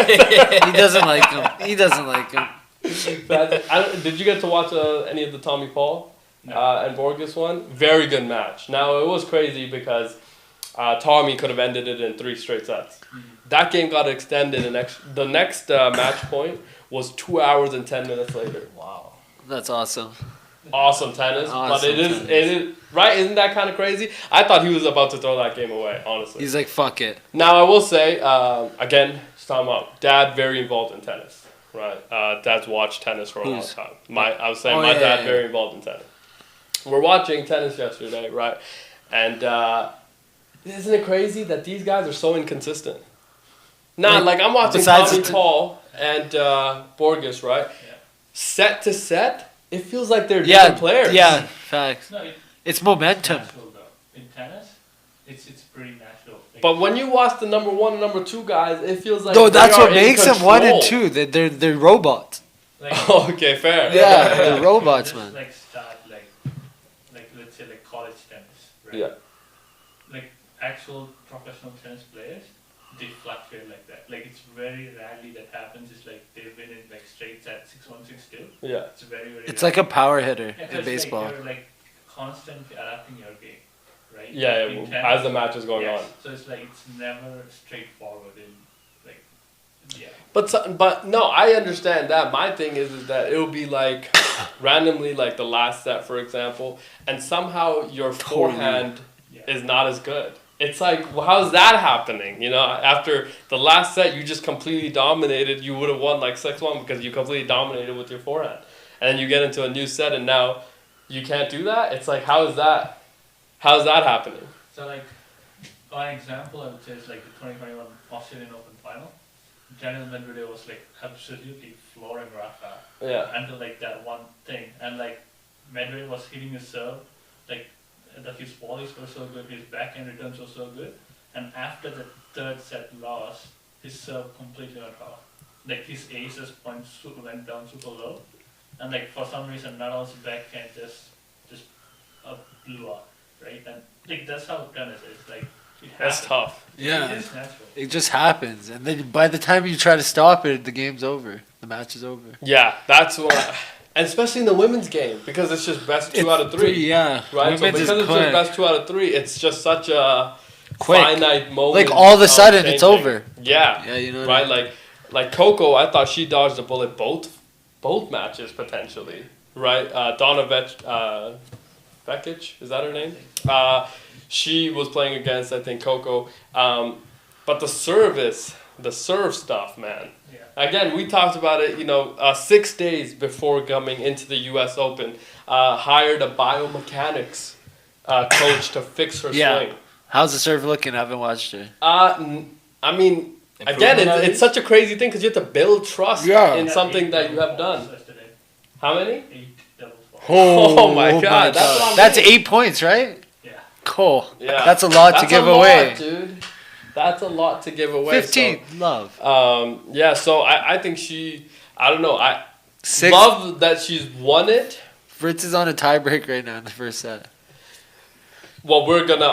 doesn't like him. He doesn't like him. Did you get to watch any of the Tommy Paul No. and Borges one? Very good match. Now, it was crazy because Tommy could have ended it in 3 straight sets. That game got extended, and the next match point was 2 hours and 10 minutes later. Wow. That's awesome. Awesome tennis, but Awesome it is tennis. right. Isn't that kind of crazy? I thought he was about to throw that game away. Honestly, He's like, fuck it. now I will say again, just talking about Dad, very involved in tennis. Right, Dad's watched tennis for a long Who's? time. I was saying Oh, my yeah, dad yeah. very involved in tennis. We're watching tennis yesterday, right? And isn't it crazy that these guys are so inconsistent? Nah, Like, like I'm watching besides Tommy the- Paul and Borges, right? Yeah. Set to set, it feels like they're Yeah, different players. yeah, facts. No, It's momentum. natural though. In tennis, it's pretty natural. Like, But when you watch the number 1 and number 2 guys, it feels like No, they that's are what in makes them 1 and control. 2. They're robots. like, Okay, fair. Yeah, they're robots, just, man. Like start like let's say like college tennis, right? Yeah. Like actual professional tennis players, they fluctuate like that. Like it's very rarely that happens. It's like they win in like straight set 6-1, 6-2. Yeah. It's very It's rare. like a power hitter Yeah, 'cause, in baseball. Like, you're like constantly adapting your game, right? Yeah, In as tennis, the match is going yes. on. So it's like it's never straightforward in like yeah. But no, I understand that. My thing is that it will be like randomly like the last set, for example, and somehow your forehand Yeah. is not as good. It's like, well, how's that happening? You know, after the last set, you just completely dominated. You would have won like 6-1 because you completely dominated with your forehand. And then you get into a new set, and now you can't do that. It's like, how is that happening? So like one example I would say is like the 2021 Australian Open final. Daniel Medvedev was like absolutely flooring Rafa Yeah. until like that one thing, and like Medvedev was hitting his serve, like his volleys were so good, his backhand returns were so good, and after the 3rd set loss, his serve completely went off. Like his aces points went down super low, and like for some reason Nadal's backhand just blew up, right? And like that's how tennis is. Like it That's happens. tough. Yeah. It is natural. It just happens. And then by the time you try to stop it, the game's over. The match is over. Yeah, that's what. And especially in the women's game, because it's just best 2 out of 3. Yeah. Right? So Women's because is it's quick. just best 2 out of 3, it's just such a Quick. finite moment. Like all of a sudden, it's changing. over. Yeah. Yeah, you know. Right? Like Coco, I thought she dodged a bullet both matches potentially. Right? Donna Vekic, is that her name? She was playing against, I think, Coco. But the serve stuff, man. Yeah. Again, we talked about it, 6 days before coming into the U.S. Open, hired a biomechanics coach to fix her Yeah. swing. How's the serve looking? I haven't watched it. I mean, again, it's such a crazy thing because you have to build trust Yeah. in something that you have done. Yesterday, How many? 8 double faults. Oh my God, that's what I'm That's saying. 8 points, right? Yeah. Cool. Yeah. That's a lot to That's give a lot, away. dude. That's a lot to give away. 15. Love. So, yeah, so I think I don't know. I 6. love that she's won it. Fritz is on a tiebreak right now in the first set. Well, we're gonna.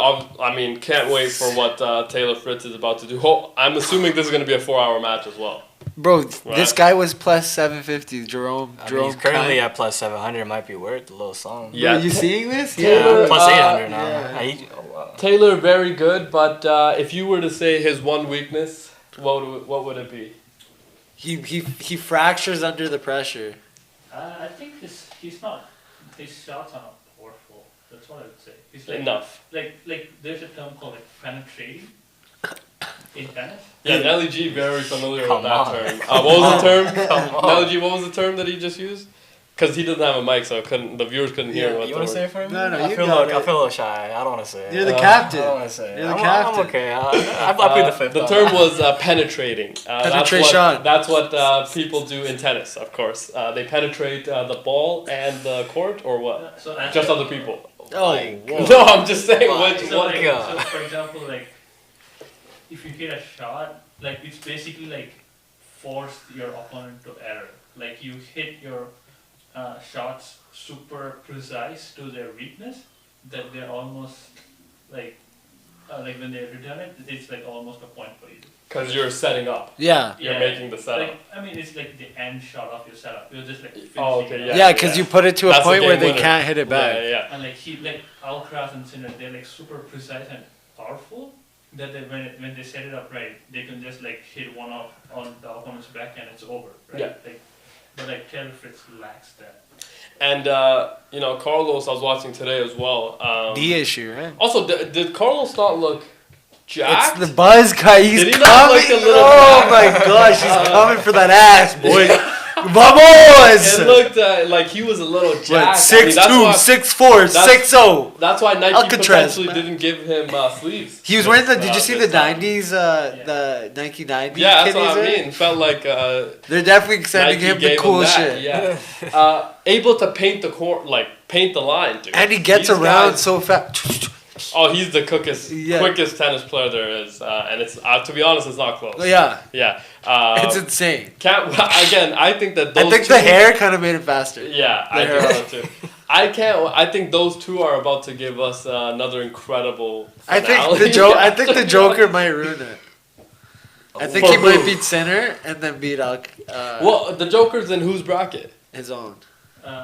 Can't wait for what Taylor Fritz is about to do. I'm assuming this is gonna be a 4-hour match as well. Bro, this Right. guy was plus 750. Jerome. I mean, he's currently Kine. at plus 700. Might be worth a little song. Yeah. Bro, you seeing this? Taylor, Yeah, plus 800 now. yeah. Oh, wow. Taylor, very good, but if you were to say his one weakness, what would it be? He fractures under the pressure. I think his shots are not powerful. That's what I would say. He's like Enough. like there's a term called like penetrating in tennis. Yeah, Nelly G very familiar Come with that on. term. What was the term? Come on. Nelly G, what was the term that he just used? Because he doesn't have a mic, so the viewers couldn't hear what You the want to say word. it for me? No, I you feel got like, I it. feel a little shy. I don't want to say it. You're the I captain. don't want to say it. You're the I'm captain. okay. I played the fifth. The on term that. was penetrating. Penetration. That's what people do in tennis, of course. They penetrate the ball and the court, or what? So Just other people. Oh, No, I'm just saying My which So, one. like, God. so for example, like if you hit a shot, like it's basically like force your opponent to error. Like you hit your shots super precise to their weakness, that they're almost like like when they return it, it's like almost a point for you. Because you're setting up. Yeah. You're making the setup. Like, I mean, it's like the end shot of your setup. You're just like finishing okay, it. Yeah, because you put it to a That's point the where game they winner. can't hit it back. Yeah. And like Alcaraz and Sinner, they're like super precise and powerful. That they, when they set it up right, they can just like hit one off on the opponent's back and it's over. Right? Yeah. Like, but like Taylor Fritz lacks that. And Carlos, I was watching today as well. Knee issue, right? Also, did Carlos not look jacked? It's the buzz guy. He's Did he coming. not look a little Oh jacked? my gosh, he's coming for that ass, boy. Vamos! It looked like he was a little jacked. What, I mean, 6'2", 6'4", 6'0". That's why Nike Alcatraz, potentially man. didn't give him sleeves. He was wearing the. Did you see the this time. 90s? The Nike 90s. Yeah, that's kit what I he's in? mean. Felt like They're definitely sending Nike him the gave cool that, shit. Yeah, able to paint the court, paint the line, dude. And he gets These around guys- so fast. Oh, he's the quickest tennis player there is, and it's to be honest, it's not close. Yeah, Yeah, it's insane. I think that those I think two, the hair kind of made it faster. Yeah, I think so too. I think those two are about to give us another incredible. I finale. think the Joker might ruin it. I think he might beat Sinner and then beat Well, the Joker's in whose bracket? his own.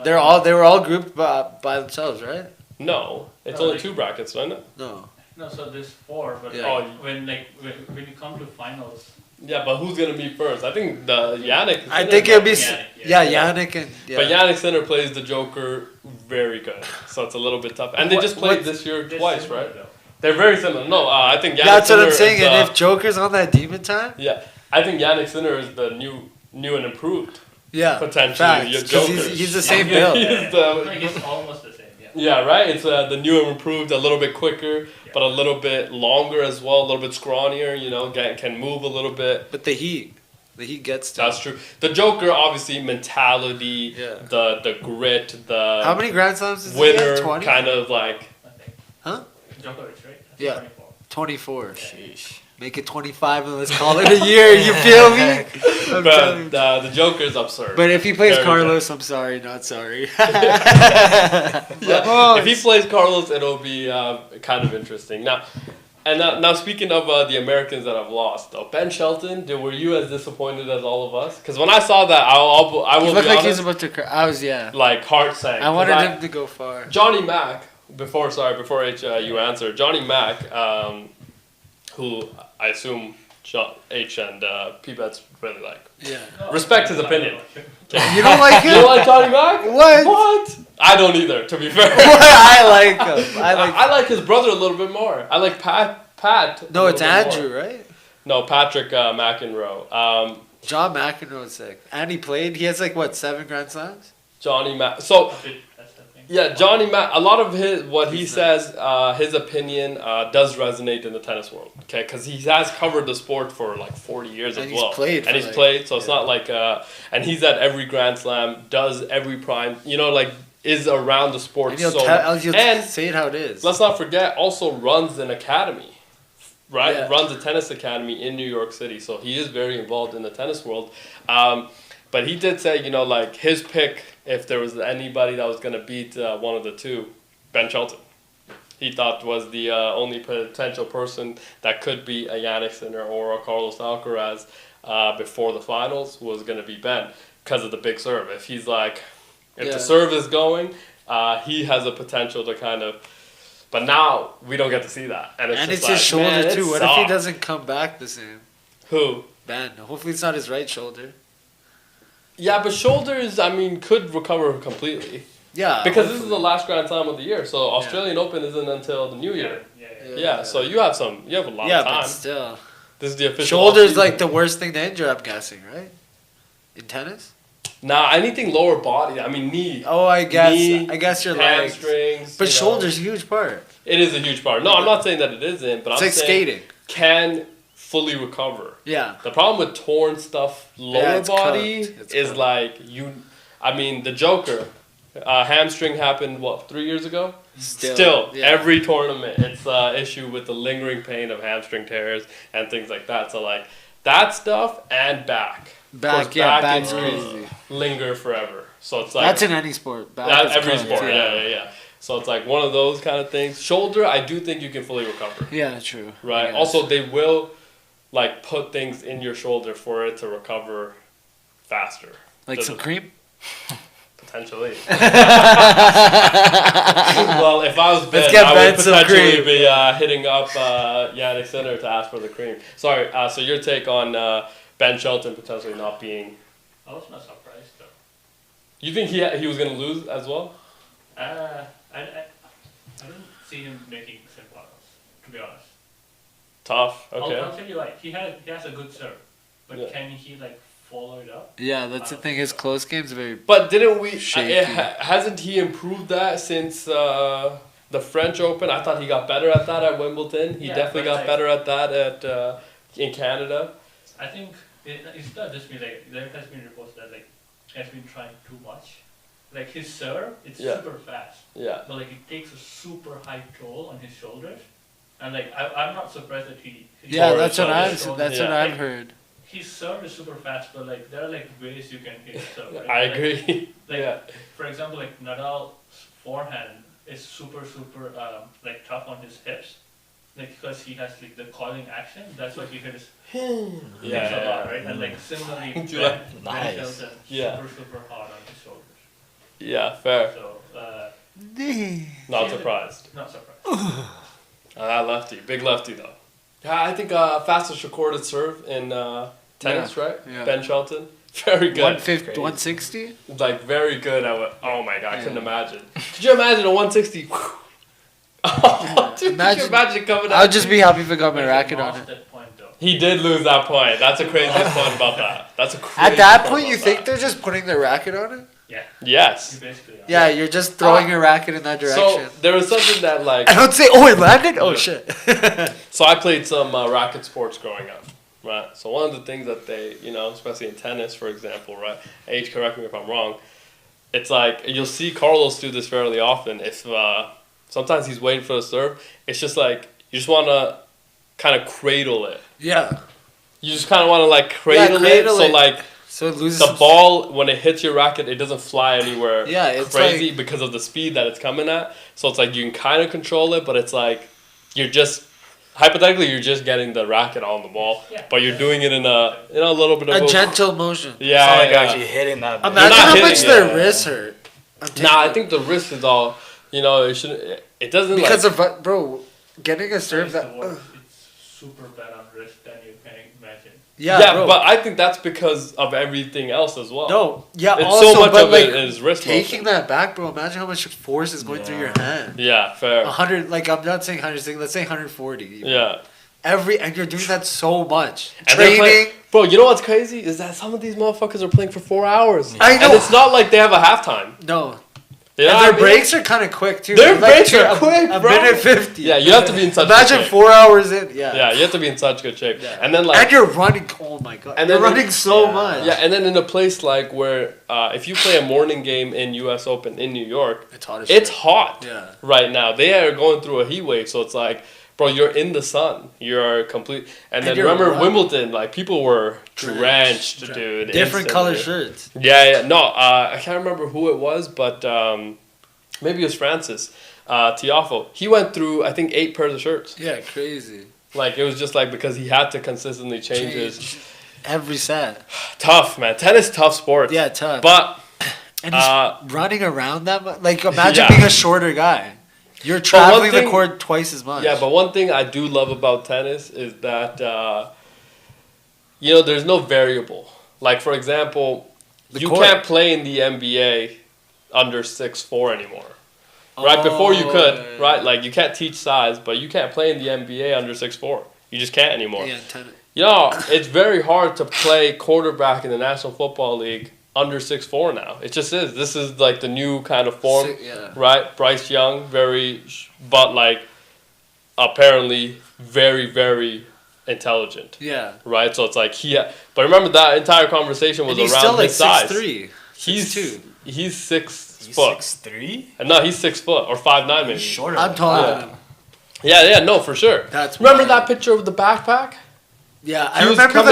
They were all grouped by themselves, right? No, it's only two brackets, isn't it? No. No, so there's four, but Yeah. when you come to finals, Yeah, but who's gonna be first? I think the Yannick. I think it'll be Yannick, Yannick and But Yannick Sinner plays the Joker very good, so it's a little bit tough. And they just played this year they're twice, similar, right? though. They're very similar. No, I think Yannick That's what I'm Sinner saying. is, And if Joker's on that demon time, yeah, I think Yannick Sinner is the new and improved. yeah, Potentially, your facts, 'cause Joker. he's the same build. He's Like it's almost the same. Yeah. Yeah, right. It's the new and improved, a little bit quicker, but a little bit longer as well, a little bit scrawnier. Can move a little bit. But the heat gets to That's him. true. The Joker, obviously, mentality, Yeah. the grit, the How many Grand Slams does he winner have? 20? kind of like. I think. Huh? Djokovic, right? That's Yeah. 24. 24. Sheesh. Make it 25 and let's call it a year. You feel me? I'm telling you. But the Joker's absurd. But if he plays Very Carlos, I'm sorry, not sorry. Yeah, if he plays Carlos, it'll be kind of interesting. Now speaking of the Americans that have lost, though, Ben Shelton, were you as disappointed as all of us? Because when I saw that, I He will looked be like honest, he's about to cry. I was, yeah. like heart sank. I wanted him to go far. Johnny Mack. Before you answer, Johnny Mack, who I assume H and P-Bets really like. Yeah. Respect his opinion. You don't like You him? don't like Johnny Mack? What? I don't either, to be fair. I like him. I like his brother a little bit more. I like Pat. No, it's a little bit Andrew, more. right? No, Patrick McEnroe. John McEnroe's sick. And he played. He has 7 Grand Slams? Johnny Mack. So That's the thing. yeah, Johnny Mack. A lot of what he says, his opinion does resonate in the tennis world. Okay, because he has covered the sport for 40 years And as he's well. played And for, he's played, so it's not like. And he's at every Grand Slam, does every prime. Is around the sport And he'll so. say it how it is. Let's not forget, also runs an academy, right? Yeah. Runs a tennis academy in New York City, so he is very involved in the tennis world. But he did say, his pick, if there was anybody that was going to beat one of the two, Ben Shelton. He thought was the only potential person that could beat a Yannick Sinner or a Carlos Alcaraz before the finals was going to be Ben because of the big serve. If he's if the serve is going, he has a potential to kind of. But now we don't get to see that, and it's his shoulder too. What if he doesn't come back the same? Who? Ben. Hopefully it's not his right shoulder. Yeah, but shoulders, could recover completely. Yeah. Because this is the last Grand Slam of the year, so Australian Open isn't until the new year. Yeah, so you have a lot of time. Yeah, but still. This is the official. Shoulders the worst thing to injure, I'm guessing, right? In tennis? Nah, anything lower body. Knee. Oh, I guess. Knee, I guess your legs. hamstrings. But shoulders, huge part. It is a huge part. No, I'm not saying that it isn't, but It's I'm like saying skating. can fully recover. Yeah. The problem with torn stuff, lower it's body, cooked. It's is cooked. the Joker, hamstring happened, 3 years ago? Still, yeah. Every tournament, it's an issue with the lingering pain of hamstring tears and things like that. So, that stuff and back. Back's is crazy. linger forever. So, it's That's in any sport. Back is every cooked, sport, yeah. So it's like one of those kind of things. Shoulder, I do think you can fully recover. Yeah, true. Right. Also, they will like put things in your shoulder for it to recover faster. Like some cream? Potentially. Well, if I was Ben, I would potentially be hitting up Yannick Sinner to ask for the cream. Sorry, so your take on Ben Shelton potentially not being... I was not surprised though. You think he was going to lose as well? I didn't see him making semifinals, to be honest. Tough, okay. I'll tell you why. He has a good serve, but can he like follow it up? Yeah, that's the thing. His close game's very. But didn't we? Shaky. Hasn't he improved that since the French Open? I thought he got better at that at Wimbledon. He definitely got better at that at in Canada. I think it's not just me. Like there has been reports that like he has been trying too much. Like his serve, it's super fast. Yeah. But like it takes a super high toll on his shoulders, and like I'm not surprised that he that's what I've heard. His serve is super fast, but like there are like ways you can hit serve. Right? I agree. Like for example, like Nadal's forehand is super like tough on his hips, like because he has like the coiling action. That's why he hits a lot, right? And like similarly, Ben Shelton super hard on his shoulders. Yeah, fair. So Not surprised. Not surprised. That lefty, big lefty though. Yeah, I think fastest recorded serve in tennis, right? Yeah. Ben Shelton, very good. 160. Like very good at what? Oh my god, I couldn't imagine. Could you imagine a 160? Oh, dude, could you imagine coming out? I'd just be happy if I got my racket on it. He did lose that point. That's the craziest point about that. That's a crazy. At that point, you think they're just putting their racket on it? Yeah. Yes. Yeah, you're just throwing your racket in that direction. So there was something that like. I don't say, oh, it landed. Oh shit. So I played some racket sports growing up, right? So one of the things that they, especially in tennis, for example, right? H, correct me if I'm wrong. It's like you'll see Carlos do this fairly often. If sometimes he's waiting for the serve, it's just like you just want to kind of cradle it. Yeah. You just kind of want to like cradle it. So like. So it loses the ball, when it hits your racket, it doesn't fly anywhere it's crazy like, because of the speed that it's coming at. So it's like you can kind of control it, but it's like you're just, hypothetically, you're just getting the racket on the ball, but you're doing it in a little bit of a gentle motion. Yeah, it's not like actually hitting that. Imagine how much their wrists hurt. I think the wrist is all, it shouldn't, it doesn't because of, bro, getting a serve that... It's super bad on wrist than you can imagine. Yeah, but I think that's because of everything else as well. No, yeah, it's also, so much but of like, it is wrist taking motion. that back, bro, imagine how much force is going through your hand. Yeah, fair. 100, like, I'm not saying 100, let's say 140. Even. Yeah. And you're doing that so much. And training. Bro, you know what's crazy? Is that some of these motherfuckers are playing for 4 hours. I know. And it's not like they have a halftime. No. You know and their breaks are kind of quick, too. Their breaks are quick, a bro. minute 50. Yeah, you have to be in such Imagine good shape. 4 hours in. Yeah, you have to be in such good shape. Yeah. And then like... And you're running... Oh, my God. And you're running so much. Yeah, and then in a place like where... if you play a morning game in U.S. Open in New York... It's hot as It's hot yeah. right now. They are going through a heat wave, so it's like... Bro, you're in the sun. You're complete... And then remember Wimbledon, like, people were drenched, dude. Different color shirts. Yeah. No, I can't remember who it was, but maybe it was Francis Tiafo. He went through, I think, 8 pairs of shirts. Yeah, crazy. Like, it was just like because he had to consistently change his... Every set. Tough, man. Tennis, tough sport. Yeah, tough. But... And he's running around that much. Like, imagine being a shorter guy. You're traveling the court twice as much. Yeah, but one thing I do love about tennis is that, there's no variable. Like, for example, you can't play in the NBA under 6'4" anymore. Right? Before you could, right? Like, you can't teach size, but you can't play in the NBA under 6'4". You just can't anymore. Yeah, tennis. It's very hard to play quarterback in the National Football League under 6'4" now. It just is. This is like the new kind of form, right? Bryce Young, but like apparently very, very intelligent. Yeah. Right? So it's like but remember that entire conversation was around his size. He's 6'3". He's 6 foot. 6'3"? No, he's 6 foot or 5'9" maybe. Shorter. I'm taller than him. Yeah, no, for sure. Remember that picture of the backpack? Yeah, I remember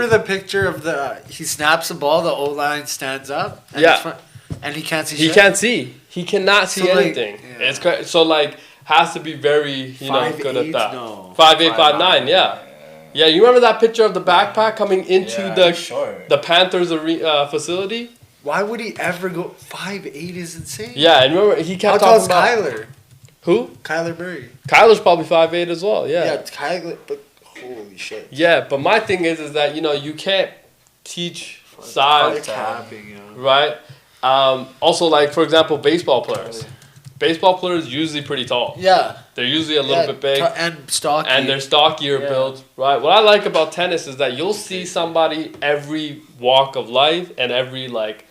the picture of he snaps the ball, the O-line stands up. And and he can't see shit. He can't see. He cannot see anything. It's so like has to be very good at that. No. 5'8", 5'9", yeah. Yeah, you remember that picture of the backpack coming into the Panthers facility? Why would he ever go 5'8" is insane. Yeah, and remember he kept talking about Kyler. Who? Kyler Murray. Kyler's probably 5'8" as well. Yeah. Yeah, Kyler, but holy shit. Yeah, but my thing is that you can't teach size, right? Also, like for example, baseball players. Baseball players usually pretty tall. Yeah. They're usually a little bit big. And stocky. And they're stockier built, right? What I like about tennis is that you'll see somebody every walk of life and every like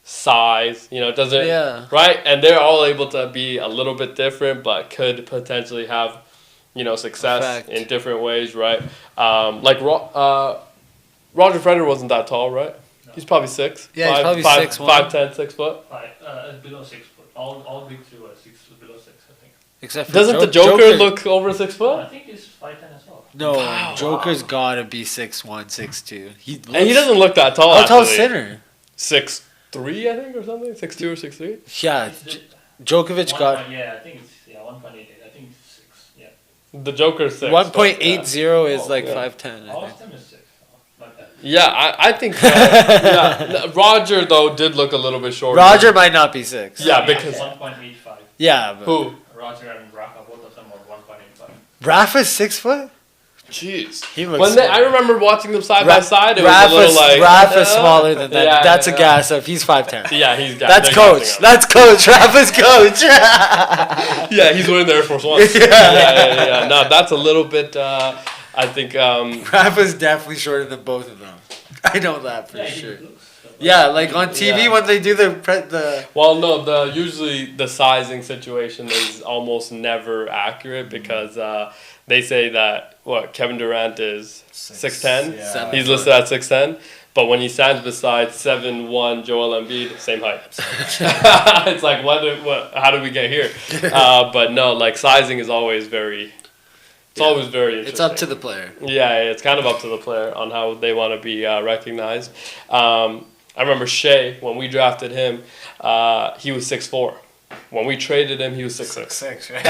size, it doesn't, right? And they're all able to be a little bit different, but could potentially have, success in different ways, right? Like Roger Federer wasn't that tall, right? No. He's probably 6. Yeah, he's probably 5'10", 6 foot. Below 6 foot. All big three were below 6, I think. Except for doesn't the Joker look over 6 foot? I think he's 5'10" as well. No, Joker's gotta be 6'1", 6'2". And he doesn't look that tall. How tall is Sinner? 6'3", I think, or something. 6'2" or 6'3". Yeah, Djokovic got. Yeah, I think it's 1.88. I think it's 6. Yeah. The Joker's 6. 1.80 is like 5'10". All of them is 6. Yeah, I think Roger though did look a little bit shorter. Roger might not be 6. Yeah, because 1.85. Yeah, but who? Roger and Rafa, both of them were 1.85. Rafa's 6 foot. Jeez, he looks. I remember watching them side by side. It was a little like Rafa's smaller than that. Yeah, that's a gas up. He's 5'10". Yeah, he's gas. That's coach. That's coach. Rafa's coach. Yeah, he's winning the Air Force One. Yeah. No, that's a little bit. I think Rafa's definitely shorter than both of them. I know that for sure. Yeah, like on TV when they do the. Well, no, usually the sizing situation is almost never accurate because they say that Kevin Durant is 6'10". Yeah. He's listed at 6'10". But when he stands beside 7'1" Joel Embiid, same height. It's like how did we get here? But no, like sizing is always very. It's always very interesting. It's up to the player. Yeah, it's kind of up to the player on how they want to be recognized. I remember Shea, when we drafted him, he was 6'4". When we traded him, he was 6'6". 6'6", right?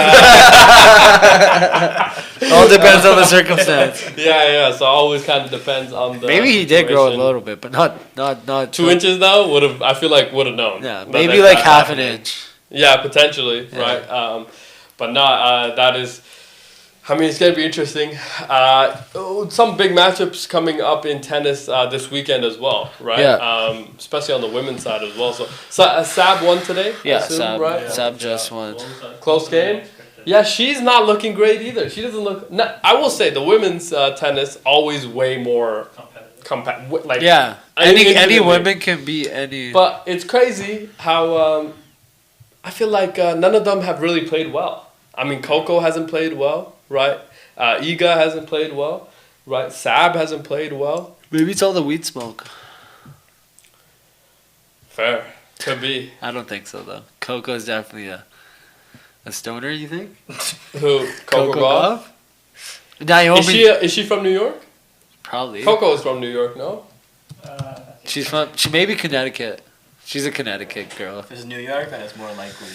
All depends on the circumstance. Yeah. So it always kind of depends on the. Maybe he did grow a little bit, but not 2 inches though. I feel like would have known. Yeah, maybe like half an inch. Yeah, potentially, right? But no, that is. I mean, it's going to be interesting. Some big matchups coming up in tennis this weekend as well, right? Yeah. Especially on the women's side as well. So Sab won today? Yeah, Sab, right? Sab just won. Close game? Yeah, she's not looking great either. She doesn't look... I will say, the women's tennis always way more... competitive. Like, yeah, any women can beat any... But it's crazy how... I feel like none of them have really played well. I mean, Coco hasn't played well. Right, Iga hasn't played well. Right, Sab hasn't played well. Maybe it's all the weed smoke. Fair, could be. I don't think so though. Coco's definitely a stoner. You think? Who? Coco Gauff? Naomi. Is she from New York? Probably. Coco is from New York, no? She may be Connecticut. She's a Connecticut girl. If it's New York, then it's more likely.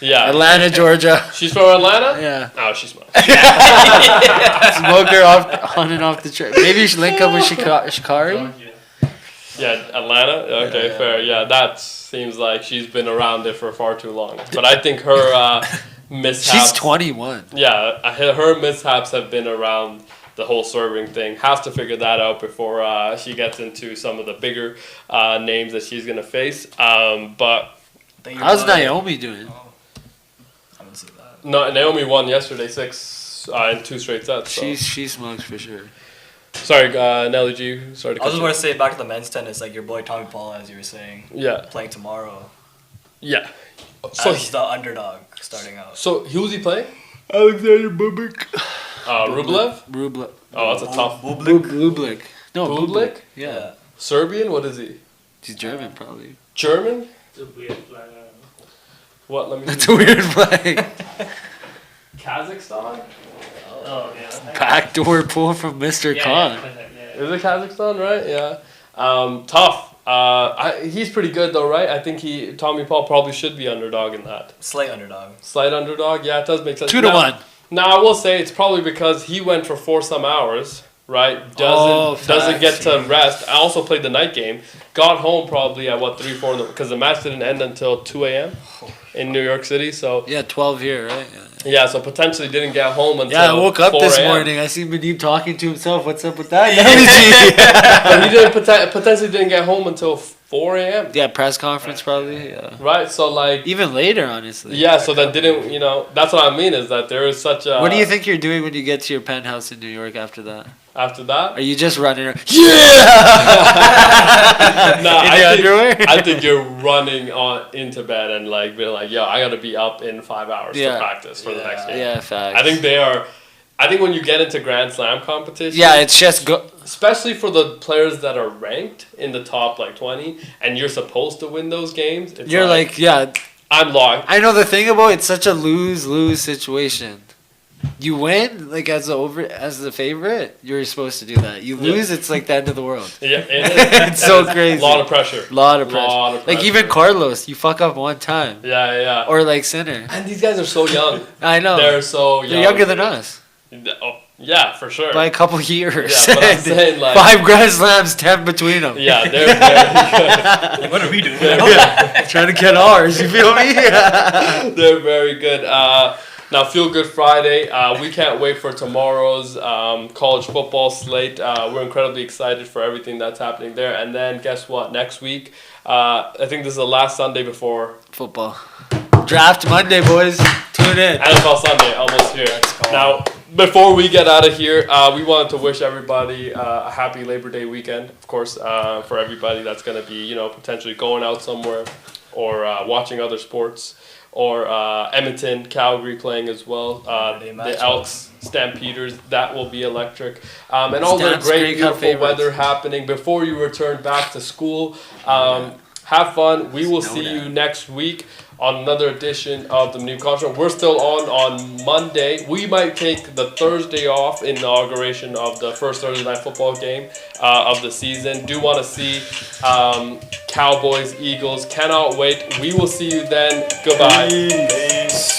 Yeah. Atlanta, Georgia. She's from Atlanta? Yeah. Oh, she smokes. Smoke her on and off the train. Maybe you should link up with Shikari? Yeah, Atlanta? Okay, fair. Yeah, that seems like she's been around it for far too long. But I think her mishaps... She's 21. Yeah, her mishaps have been around the whole serving thing. Has to figure that out before she gets into some of the bigger names that she's going to face. But... How's Naomi doing? No, Naomi won yesterday 6 in 2 straight sets. So. She smokes for sure. Sorry, Nelly G. Sorry to cut I was just going to say back to the men's tennis, like your boy Tommy Paul, as you were saying. Yeah. Playing tomorrow. Yeah. So he's the underdog starting out. So who's he playing? Alexander Bublik. Rublev. Oh, that's a tough. Bublik. No, Bublik. Yeah. Serbian? What is he? He's German, probably. German? It's a weird flag. What? Let me. That's a weird flag. Kazakhstan? Oh yeah. Backdoor pull from Mr. Khan. Is it Kazakhstan, right? Yeah. Tough. He's pretty good though, right? I think Tommy Paul probably should be underdog in that. Slight underdog. Slight underdog, yeah, it does make sense. 2-1. Now I will say it's probably because he went for 4 some hours, right? Doesn't get to rest. I also played the night game. Got home probably at 3, 4 because the match didn't end until 2 a.m. in New York City. So 12 here, right? Yeah, so potentially didn't get home until I woke up 4 this a.m. morning. I see Muneeb talking to himself. What's up with that But he didn't potentially didn't get home until 4 a.m. Yeah, press conference probably. Yeah. Right, so like even later, honestly. Yeah, so that didn't that's what I mean is that there is such a. What do you think you're doing when you get to your penthouse in New York after that? After that? Are you just running around? I think you're running into bed and like being like, yo, I gotta be up in 5 hours to practice for the next game. Yeah, facts. I think when you get into Grand Slam competition, it's just especially for the players that are ranked in the top 20, and you're supposed to win those games. You're I'm locked. I know the thing about it's such a lose situation. You win as the favorite, you're supposed to do that. You lose, it's like the end of the world. Yeah, it is. It's so crazy. A lot of pressure. Like even Carlos, you fuck up one time. Yeah. Or Sinner. And these guys are so young. I know. They're so young. They're younger than us. Oh, yeah, for sure. By a couple years. Yeah, but I'm saying 5 Grand Slams, 10 between them. Yeah, they're very good. What are we doing? Trying to get ours, you feel me? They're very good. Now, Feel Good Friday. We can't wait for tomorrow's college football slate. We're incredibly excited for everything that's happening there. And then, guess what? Next week, I think this is the last Sunday before football. Draft Monday, boys. Tune in. NFL Sunday, almost here. Now, before we get out of here, we wanted to wish everybody a happy Labor Day weekend. Of course, for everybody that's going to be, potentially going out somewhere or watching other sports. Or Edmonton, Calgary playing as well. The Elks, Stampeders, that will be electric. And all the great, beautiful weather happening before you return back to school. Have fun. We will see you next week on another edition of the Muneeb Conference. We're still on Monday. We might take the Thursday off, inauguration of the first Thursday night football game of the season. Do want to see Cowboys, Eagles. Cannot wait. We will see you then. Goodbye. Peace.